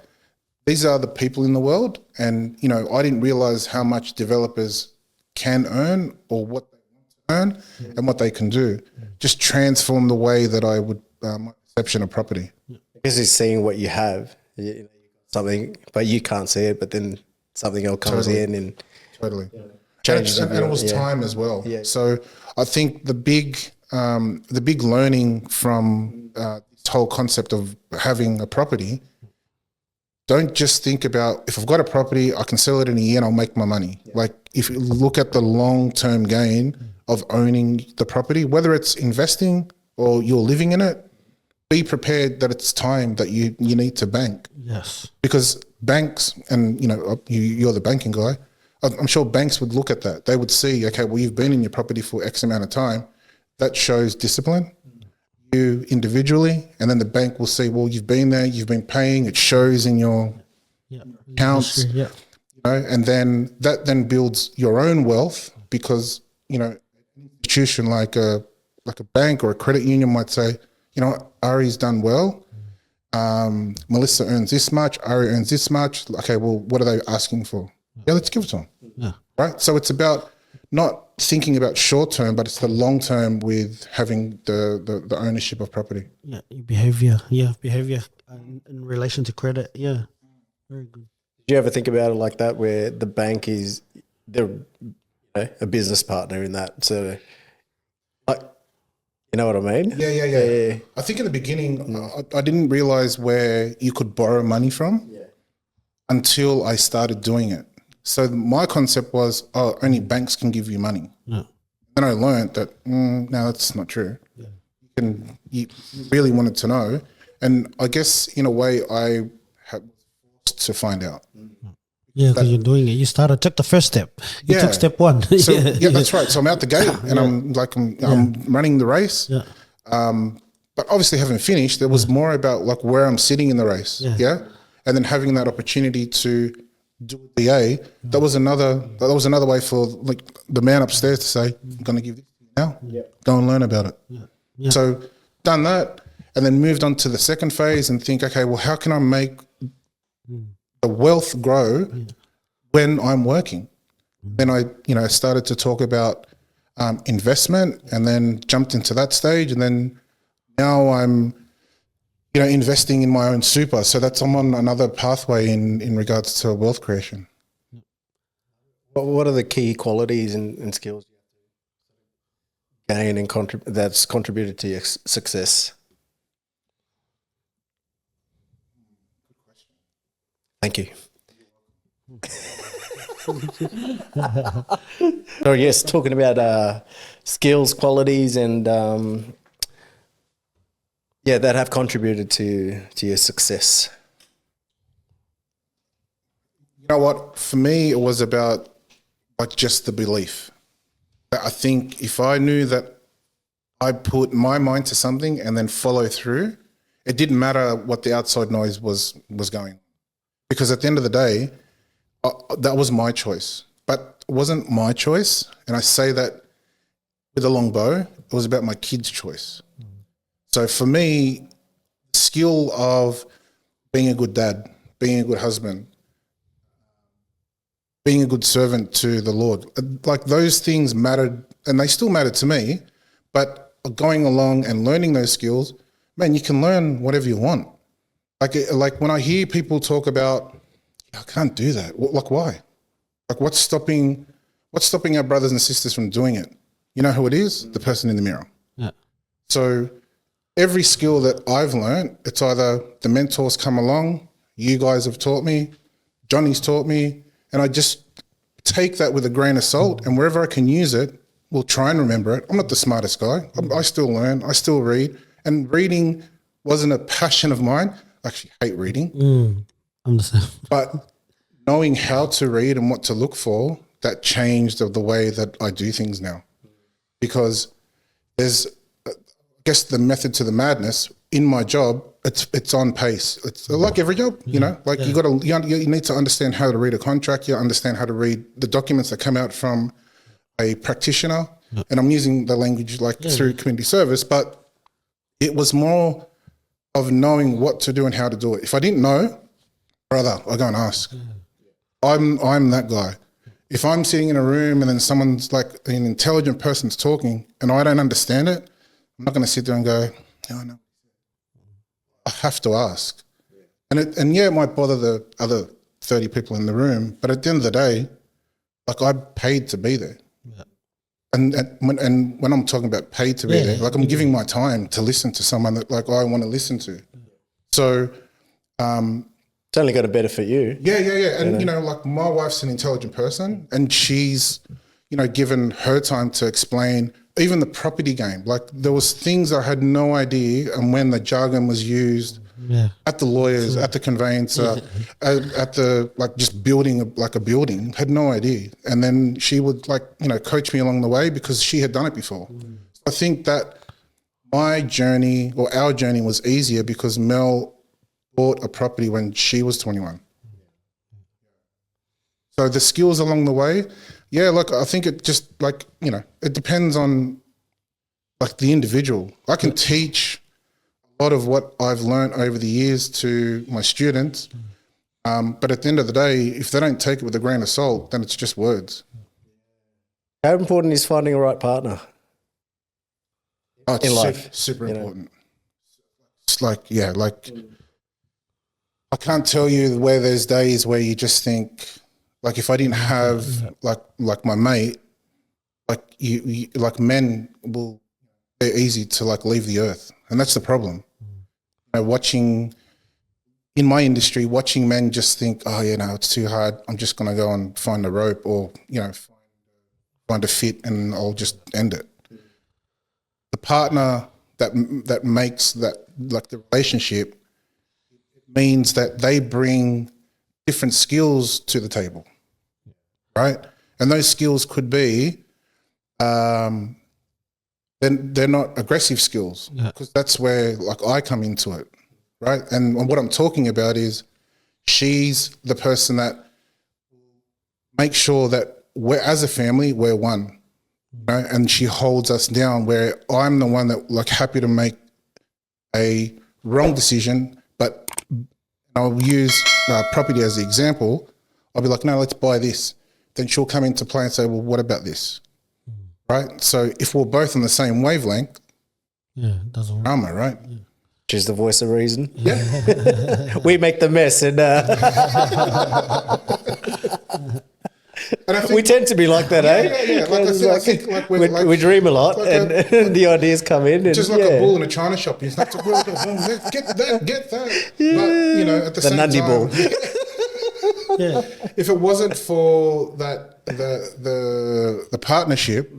the people in the world, and I didn't realize how much developers can earn or what they want to earn and what they can do. Just transform the way that I would my perception of property. Because he's seeing what you have, something, but you can't see it. But then something else comes in and changes. And it was time as well. Yeah. So I think the big learning from this whole concept of having a property. Don't just think about, if I've got a property, I can sell it in a year and I'll make my money. Yeah. If you look at the long-term gain of owning the property, whether it's investing or you're living in it, be prepared that it's time that you need to bank. Yes. Because banks, and you're the banking guy, I'm sure banks would look at that. They would see, okay, well, you've been in your property for X amount of time. That shows discipline. You individually, and then the bank will see, well, you've been there, you've been paying, it shows in your accounts, and then that then builds your own wealth, because an institution like a bank or a credit union might say, Ari's done well, Melissa earns this much, Ari earns this much, okay, well, what are they asking for? Yeah, let's give it to them. Yeah. Right? So it's about not thinking about short term, but it's the long term with having the ownership of property. Yeah, behavior in relation to credit. Yeah, very good. Did you ever think about it like that, where the bank is they're a business partner in that? So, you know what I mean? Yeah. I think in the beginning, I didn't realize where you could borrow money from until I started doing it. So my concept was, only banks can give you money. Yeah. Then I learned that, no, that's not true. Yeah. You really wanted to know. And I guess in a way I was to find out. Yeah, because you're doing it. You took the first step. You took step one. So that's right. So I'm out the gate and I'm running the race. Yeah. But obviously haven't finished. There was more about like where I'm sitting in the race. Yeah. And then having that opportunity to do BA, that was another way for like the man upstairs to say, I'm gonna give this to you now. Go and learn about it. So done that and then moved on to the second phase and think, okay, well, how can I make the wealth grow when I'm working? Then I, started to talk about investment and then jumped into that stage. And then now I'm, investing in my own super. So I'm on another pathway in regards to wealth creation. What are the key qualities and skills you gain and that's contributed to your success? Thank you. So yes, talking about skills, qualities, and that have contributed to your success. You know what? For me, it was about like just the belief. I think if I knew that I put my mind to something and then follow through, it didn't matter what the outside noise was going. Because at the end of the day, that was my choice. But it wasn't my choice. And I say that with a long bow, it was about my kids' choice. So for me, the skill of being a good dad, being a good husband, being a good servant to the Lord, like those things mattered, and they still matter to me. But going along and learning those skills, man, you can learn whatever you want. Like when I hear people talk about, I can't do that. Like why? Like what's stopping our brothers and sisters from doing it? You know who it is? The person in the mirror. Yeah. So every skill that I've learned, it's either the mentors come along, you guys have taught me, Johnny's taught me, and I just take that with a grain of salt, and wherever I can use it, we'll try and remember it. I'm not the smartest guy. I still learn. I still read. And reading wasn't a passion of mine. I actually hate reading. Understand. But knowing how to read and what to look for, that changed the way that I do things now. Because there's, I guess, the method to the madness in my job. It's on pace. It's like every job, you need to understand how to read a contract. You understand how to read the documents that come out from a practitioner. And I'm using the language through community service, but it was more of knowing what to do and how to do it. If I didn't know, brother, I go and ask. I'm that guy. If I'm sitting in a room and then someone's like an intelligent person's talking and I don't understand it, I'm not going to sit there and go, I know. I have to ask. And it might bother the other 30 people in the room, but at the end of the day, like I paid to be there. Yeah. And when I'm talking about paid to be there, like I'm giving my time to listen to someone that like I want to listen to. So it's only got to benefit you. Yeah. And like my wife's an intelligent person, and she's, given her time to explain even the property game. Like there was things I had no idea, and when the jargon was used at the lawyers, at the conveyancer, at the just building a building, had no idea. And then she would coach me along the way because she had done it before. I think that my journey or our journey was easier because Mel bought a property when she was 21. So the skills along the way, I think it just it depends on the individual. I can teach a lot of what I've learned over the years to my students, but at the end of the day, if they don't take it with a grain of salt, then it's just words. How important is finding a right partner? Oh, it's in life, super important. It's I can't tell you where there's days where you just think, if I didn't have like my mate, you men will, they're easy to leave the earth, and that's the problem. Watching in my industry, watching men just think, it's too hard. I'm just gonna go and find a rope or find a fit, and I'll just end it. The partner that makes that the relationship means that they bring different skills to the table, right? And those skills could be, then they're not aggressive skills, because that's where like I come into it, right? And what I'm talking about is she's the person that makes sure that we're, as a family, we're one, right? And she holds us down, where I'm the one that like happy to make a wrong decision, but I'll use property as the example. I'll be like, no, let's buy this. Then she'll come into play and say, well, what about this? Right? So if we're both on the same wavelength, it doesn't work. drama, right? She's the voice of reason. Yeah. We make the mess, and And I think, we tend to be like that, eh? yeah. Like I think like we, we dream a lot, like and, and the ideas come in. And just like a bull in a china shop. You have to get that. Yeah. But, you know, at the same Nundy time, bull. if it wasn't for that, the partnership,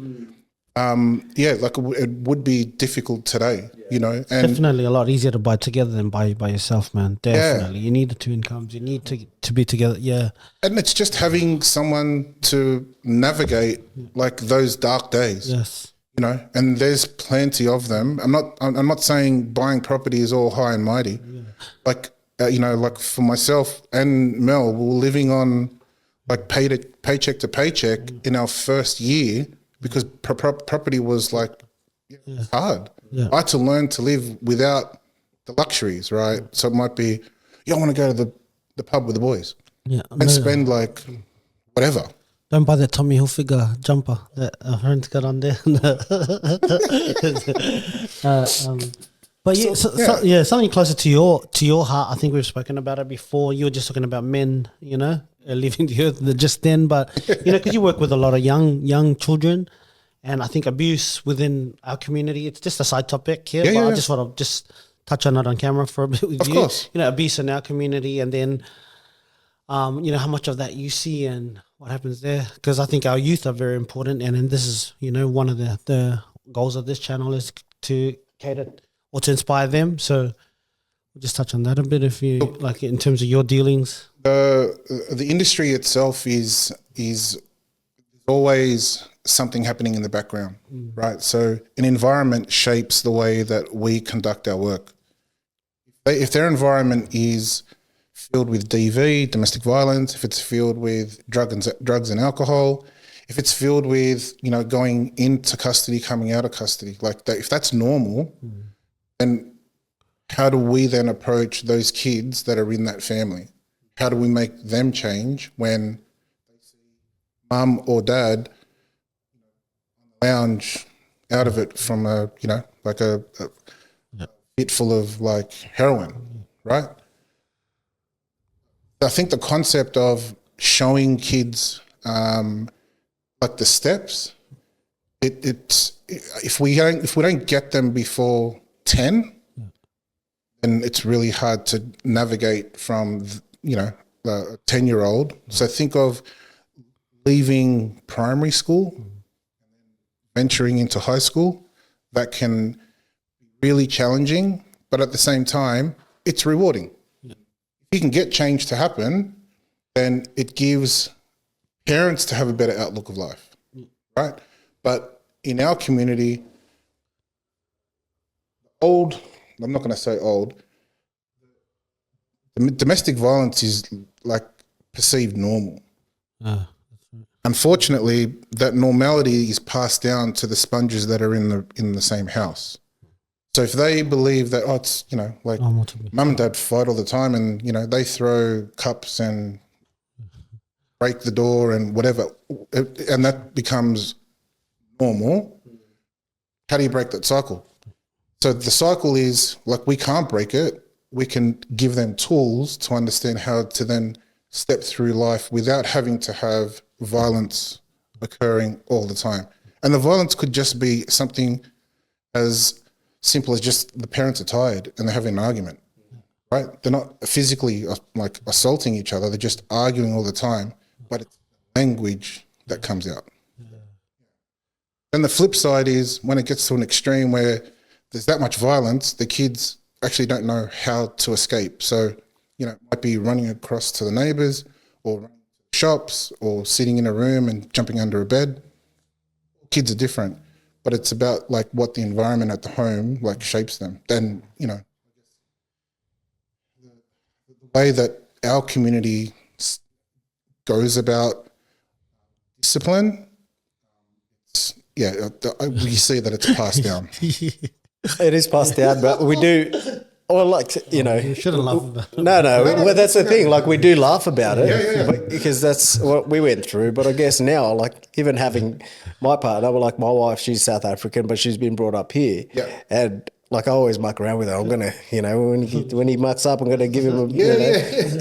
like it would be difficult today, you know. And Definitely a lot easier to buy together than by yourself, man. Definitely. You need the two incomes. You need to be together. Yeah. and it's just having someone to navigate like those dark days. Yes. You know, and there's plenty of them. I'm not saying buying property is all high and mighty. Like, you know, like for myself and Mel, we were living on like paycheck to paycheck in our first year, because property was like hard. Yeah. I had to learn to live without the luxuries, right? So it might be, I want to go to the pub with the boys Yeah. and spend like whatever. Don't buy that Tommy Hilfiger jumper that our friends got on there. But yeah, something closer to your heart. I think we've spoken about it before. You were just talking about men, you know, leaving the earth just then. But you know, because you work with a lot of young children, and I think abuse within our community. It's just a side topic here, but I just want to just touch on it on camera for a bit with you. Of course, you know, abuse in our community, and then you know, how much of that you see and what happens there. Because I think our youth are very important, and this is, you know, one of the goals of this channel is to cater or to inspire them. So we'll just touch on that a bit, if you like, in terms of your dealings. The industry itself is always something happening in the background, right? So an environment shapes the way that we conduct our work. If their environment is filled with DV, domestic violence, if it's filled with drugs and alcohol, if it's filled with, you know, going into custody, coming out of custody, like that, if that's normal, then how do we then approach those kids that are in that family? How do we make them change when they see mum or dad lounge out of it from a, you know, like a pit full of like heroin, right? I think the concept of showing kids like the steps, if we don't get them before 10, then it's really hard to navigate from, you know, a 10-year-old. So think of leaving primary school, venturing into high school. That can be really challenging, but at the same time, it's rewarding. If you can get change to happen, then it gives parents to have a better outlook of life, right? But in our community, I'm not going to say old, domestic violence is like perceived normal. Unfortunately, that normality is passed down to the sponges that are in the same house. So if they believe that, it's, you know, like mum and dad fight all the time, and, you know, they throw cups and break the door and whatever, and that becomes normal, how do you break that cycle? So the cycle is like, we can't break it. We can give them tools to understand how to then step through life without having to have violence occurring all the time. And the violence could just be something as simple as just the parents are tired and they're having an argument, right? They're not physically like assaulting each other. They're just arguing all the time, but it's language that comes out. And the flip side is when it gets to an extreme where there's that much violence, the kids actually don't know how to escape. So might be running across to the neighbours or running to shops or sitting in a room and jumping under a bed. Kids are different, but it's about like what the environment at the home like shapes them. Then, the way that our community goes about discipline, we see that it's passed down. It is passed down, but we do. Or you shouldn't laugh about it. No. Well, that's the thing. Like, we do laugh about it because that's what we went through. But I guess now, like, even having my partner, like my wife, she's South African, but she's been brought up here. Yeah. And like, I always muck around with her. I'm gonna, when he mucks up, I'm gonna give him a,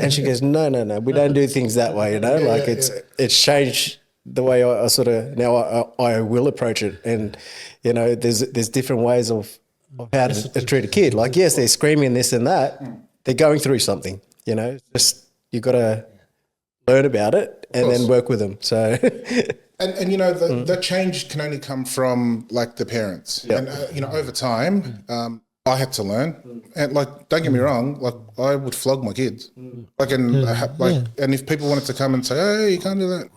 And she goes, no, we don't do things that way. It's changed the way I sort of now I will approach it. And there's different ways of how to treat a kid. Like, yes, they're screaming this and that. They're going through something, just you got to learn about it and then work with them. So, and that change can only come from like the parents. Yep. And, over time, I had to learn. And like, don't get me wrong, like I would flog my kids. Like, and if people wanted to come and say, hey, you can't do that.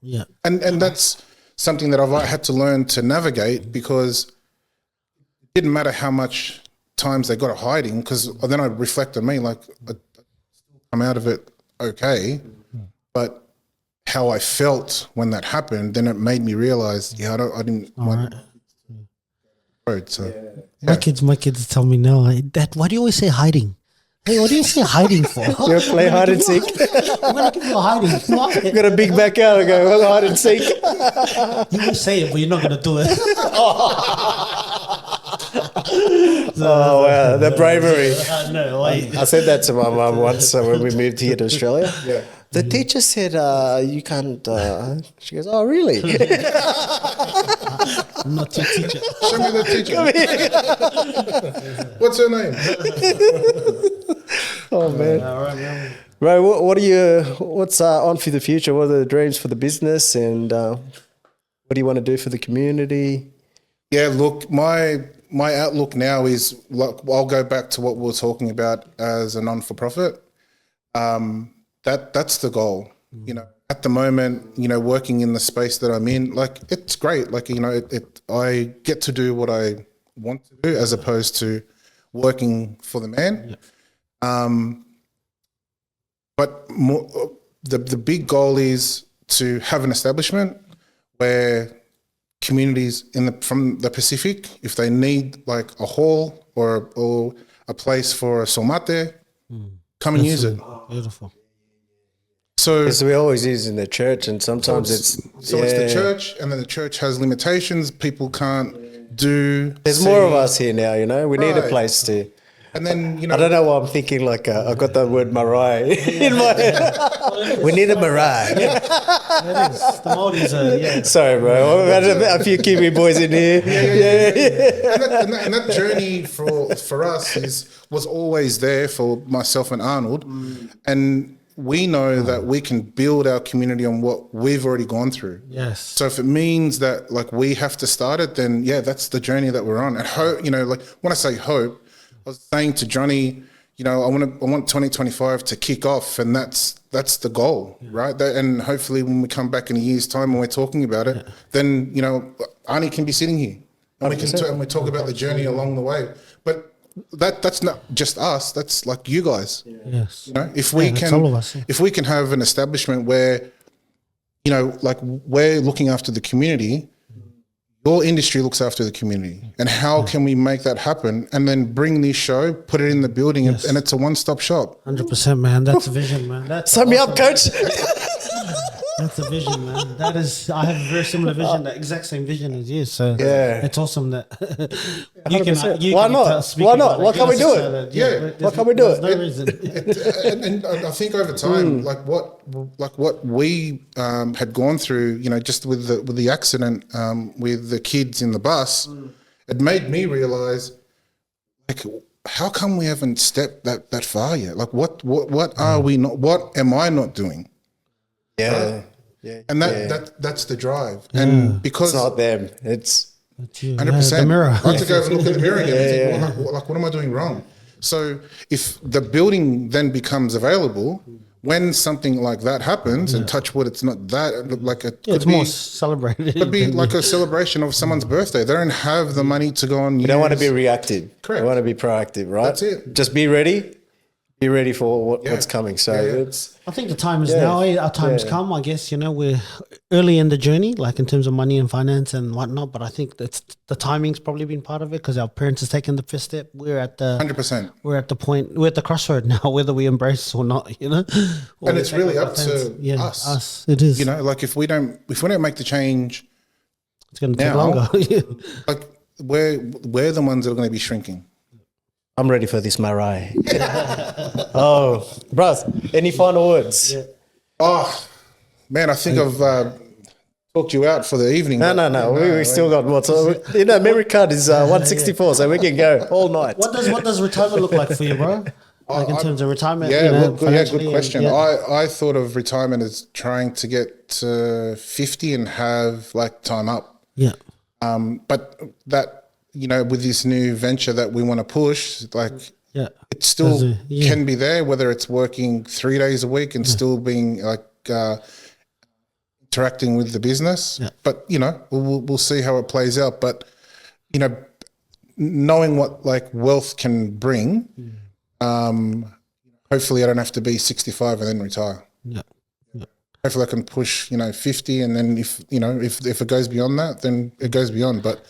Yeah. And that's something that I've had to learn to navigate, because it didn't matter how much times they got a hiding, because then I reflect on me, like I come out of it okay, but how I felt when that happened, then it made me realize, I didn't want road. So my kids tell me now, Dad, why do you always say hiding? Hey, what do you say hiding for? You want to play hide and seek? I'm going to give you a hiding. You've got a big backyard and go, hide and seek. You will say it, but you're not going to do it. Oh, wow, the bravery. No, I said that to my mum once when we moved here to Australia. Yeah. The teacher said, you can't, she goes, oh, really? I'm not your teacher. Show me the teacher. What's her name? Oh, man. All right, man. Ray, what's on for the future? What are the dreams for the business, and what do you want to do for the community? Yeah, look, my outlook now is, like, I'll go back to what we were talking about as a non-for-profit. That's the goal. At the moment, working in the space that I'm in, like, it's great. Like, I get to do what I want to do as opposed to working for the man. Yeah. But the big goal is to have an establishment where communities from the Pacific, if they need like a hall or a place for a somate, come and use it. Beautiful. So we always use in the church, and sometimes it's the church, and then the church has limitations. People can't do. There's more of us here now, we need a place to. And then, I don't know why I'm thinking like I got that word marae in my head. We need a marae. It is. The Maldives are, Sorry, bro. A few Kiwi boys in here. And that journey for us was always there for myself and Arnold. And we know that we can build our community on what we've already gone through. Yes. So if it means that like we have to start it, then that's the journey that we're on. And hope, like when I say hope, I was saying to Johnny, I want 2025 to kick off, and that's the goal, right? And hopefully when we come back in a year's time and we're talking about it, then Arnie can be sitting here, and we talk about the journey along the way. But that's not just us; that's like you guys. Yes. If we can, all of us, if we can have an establishment where, like we're looking after the community. Your industry looks after the community, and how can we make that happen? And then bring this show, put it in the building, and it's a one-stop shop. 100%, man. That's a vision, man. Sign me up, coach. That's a vision, man. I have a very similar vision, the exact same vision as you. So it's awesome that you Why can not? Why not? Why can't we do it? Why can't we do it? No reason. And I think over time, like what we had gone through, just with the accident with the kids in the bus, it made me realize, like, how come we haven't stepped that far yet? Like, what are we not? What am I not doing? Yeah. And that's the drive. And because it's not them, it's The mirror. I have to go and look in the mirror again and think, well, like, what am I doing wrong? So if the building then becomes available, when something like that happens, and touch wood, it's not that, like it could It's be, more celebrated. it could be like a celebration of someone's birthday. They don't have the money to go on. You don't want to be reactive. Correct. You want to be proactive, right? That's it. Just be ready. Be ready for what's coming. So it's. I think the time is now. Our time's come. I guess we're early in the journey, like in terms of money and finance and whatnot. But I think that's the timing's probably been part of it because our parents has taken the first step. We're at the 100%. We're at the point. We're at the crossroad now, whether we embrace or not. And it's really up to us. Us. It is. Like if we don't make the change, it's going to take now, longer. like we're the ones that are going to be shrinking. I'm ready for this, Marai. Oh, bros, any final words? Yeah. Oh, man, I think I've talked you out for the evening. No. We still got what's memory card is 164, so we can go all night. What does retirement look like for you, bro? Like in terms of retirement? Good financially question. and- I thought of retirement as trying to get to 50 and have like time up. Yeah. But that, with this new venture that we want to push, like it still can be there, whether it's working 3 days a week and still being like interacting with the business. Yeah. But, we'll see how it plays out. But, knowing what like wealth can bring, hopefully I don't have to be 65 and then retire. Yeah. Hopefully I can push, 50, and then if it goes beyond that, then it goes beyond. But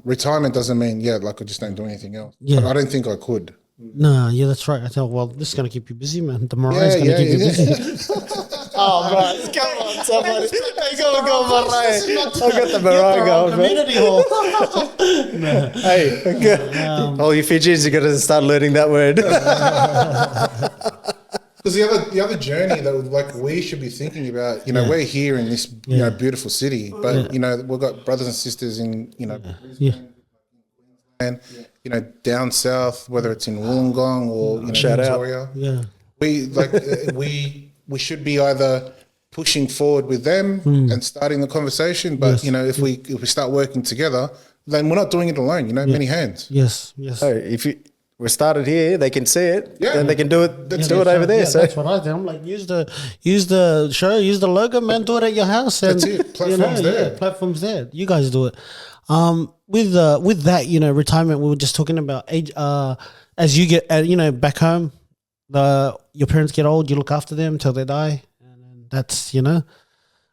retirement doesn't mean, like I just don't do anything else. Yeah. But I don't think I could. No, that's right. I thought, well, this is going to keep you busy, man. The Mariah's going to keep you busy. Oh, bro, come on, somebody. Hey, go, Mariah. I got the Mariah going, community hall. Hey, all you Fijians are going to start learning that word. Because the other journey that like we should be thinking about, we're here in this beautiful city, but we've got brothers and sisters in and down south, whether it's in Wollongong or Victoria. Yeah, we should be either pushing forward with them and starting the conversation, but if we start working together, then we're not doing it alone. Many hands. Yes. So if we started here, they can see it, then they can do it. Do it over there. Yeah, so that's what I did. I'm like, use the show, use the logo, man. Do it at your house. And, that's it. Platforms there. Platforms there. You guys do it. With that, retirement. We were just talking about age. As you get, back home, your parents get old. You look after them till they die, and then that's and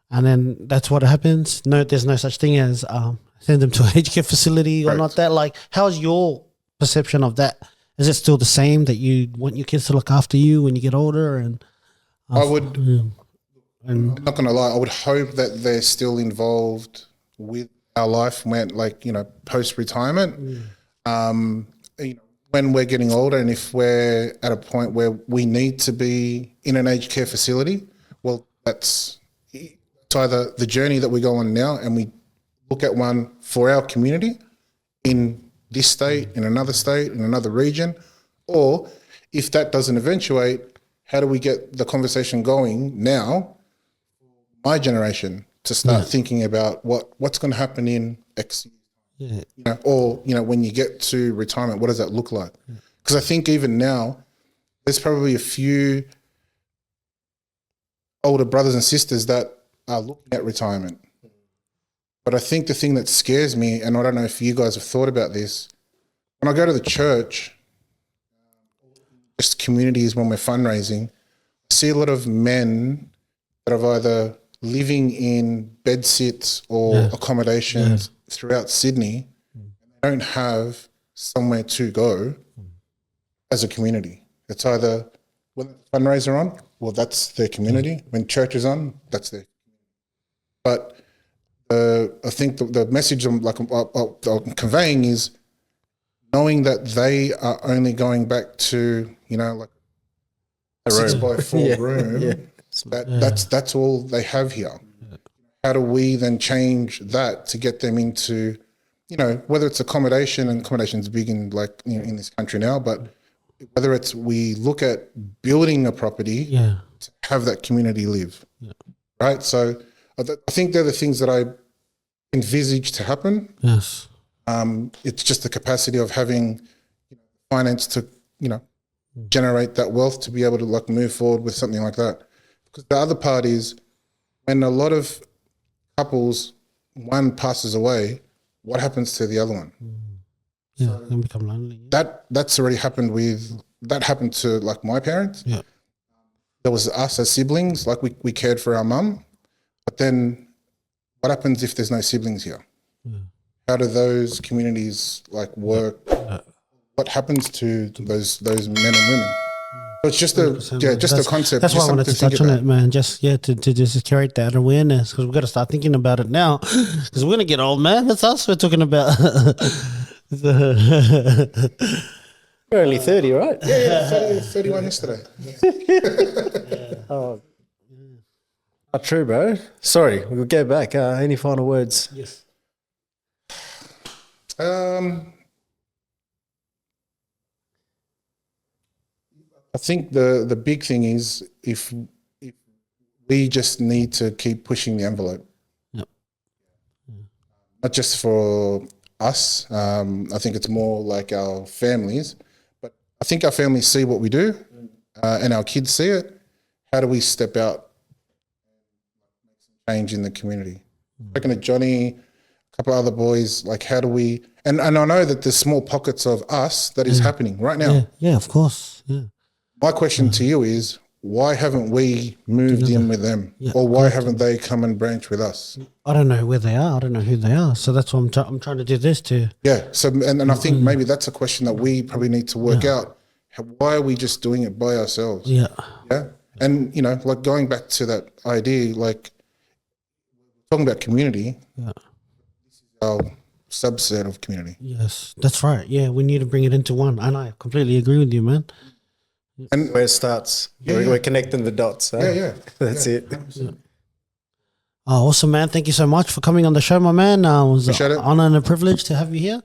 then that's what happens. No, there's no such thing as send them to an aged care facility or not. That like, how's your perception of that? Is it still the same that you want your kids to look after you when you get older? And I would, I'm not going to lie, I would hope that they're still involved with our life when, post retirement. When we're getting older, and if we're at a point where we need to be in an aged care facility, well, it's either the journey that we go on now, and we look at one for our community in this state, in another region, or if that doesn't eventuate, how do we get the conversation going now, my generation, to start thinking about what's going to happen in X, or when you get to retirement, what does that look like? Because I think even now, there's probably a few older brothers and sisters that are looking at retirement. But I think the thing that scares me, and I don't know if you guys have thought about this, when I go to the church, just communities when we're fundraising, I see a lot of men that are either living in bed sits or accommodations throughout Sydney, and they don't have somewhere to go as a community. It's either when the fundraiser on, well, that's their community. When church is on, that's their. But I think the message I'm conveying is knowing that they are only going back to a 6x4 room. That's all they have here. How do we then change that to get them into, whether it's accommodation, and accommodation's big in in this country now, but whether it's we look at building a property to have that community live, right? So I think they're the things that envisage to happen. Yes. It's just the capacity of having finance to, generate that wealth to be able to like move forward with something like that. Because the other part is when a lot of couples, one passes away, what happens to the other one? Yeah, they become lonely. Yeah. That's already happened that happened to like my parents. Yeah. There was us as siblings, like we cared for our mum, but then what happens if there's no siblings here? Yeah. How do those communities like work? Yeah. What happens to those men and women? So it's just a concept. That's why I just wanted to something touch on about. it, man. Just to just create that awareness, because we've got to start thinking about it now. Because we're gonna get old, man. That's us we're talking about. You're only 30, right? Yeah, 31 yesterday. Oh, true, bro. Sorry, we'll go back. Any final words? Yes. I think the big thing is if we just need to keep pushing the envelope. Yep. Not just for us. I think it's more like our families, but I think our families see what we do, and our kids see it. How do we step out and make some change in the community? Looking at Johnny, a couple of other boys, like how do we? And I know that there's small pockets of us that is happening right now. Yeah, of course. Yeah. My question to you is, why haven't we moved in with them? Yeah, or why haven't they come and branch with us? I don't know where they are. I don't know who they are. So that's what I'm trying to do this to. Yeah. So, and I think maybe that's a question that we probably need to work out. Why are we just doing it by ourselves? Yeah. Yeah. And, like going back to that idea, like talking about community, our subset of community. Yes, that's right. Yeah, we need to bring it into one. And I completely agree with you, man. And Where it starts. We're connecting the dots. Huh? yeah. That's it. Oh, awesome, man. Thank you so much for coming on the show, my man. It was Appreciate an it. honor and a privilege to have you here.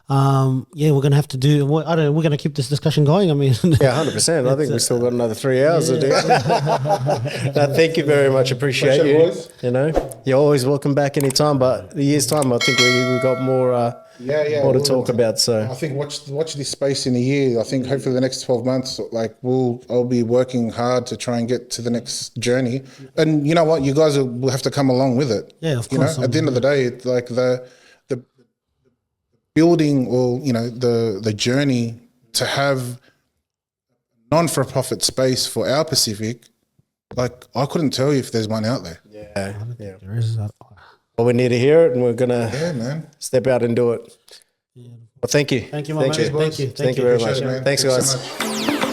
We're going to have to do, we're going to keep this discussion going. I mean, Yeah, 100%. I think we've still got another 3 hours to do. No, thank you very much. Appreciate Pleasure, you. boys. You're always welcome back anytime, but a year's time, I think we've got more more to talk about. So I think watch this space in a year. I think hopefully the next 12 months, like I'll be working hard to try and get to the next journey. And you know what, you guys will have to come along with it. Yeah, of course. At the end of the day, it's like the building or the journey to have non-for-profit space for our Pacific. Like I couldn't tell you if there's one out there. yeah. There is that. Well, we need to hear it, and we're gonna Man. step out and do it. Well, thank you. Thank you, my man. you. Thank you. Thank you very much. Appreciate it, man. Thanks, Thanks guys. so much.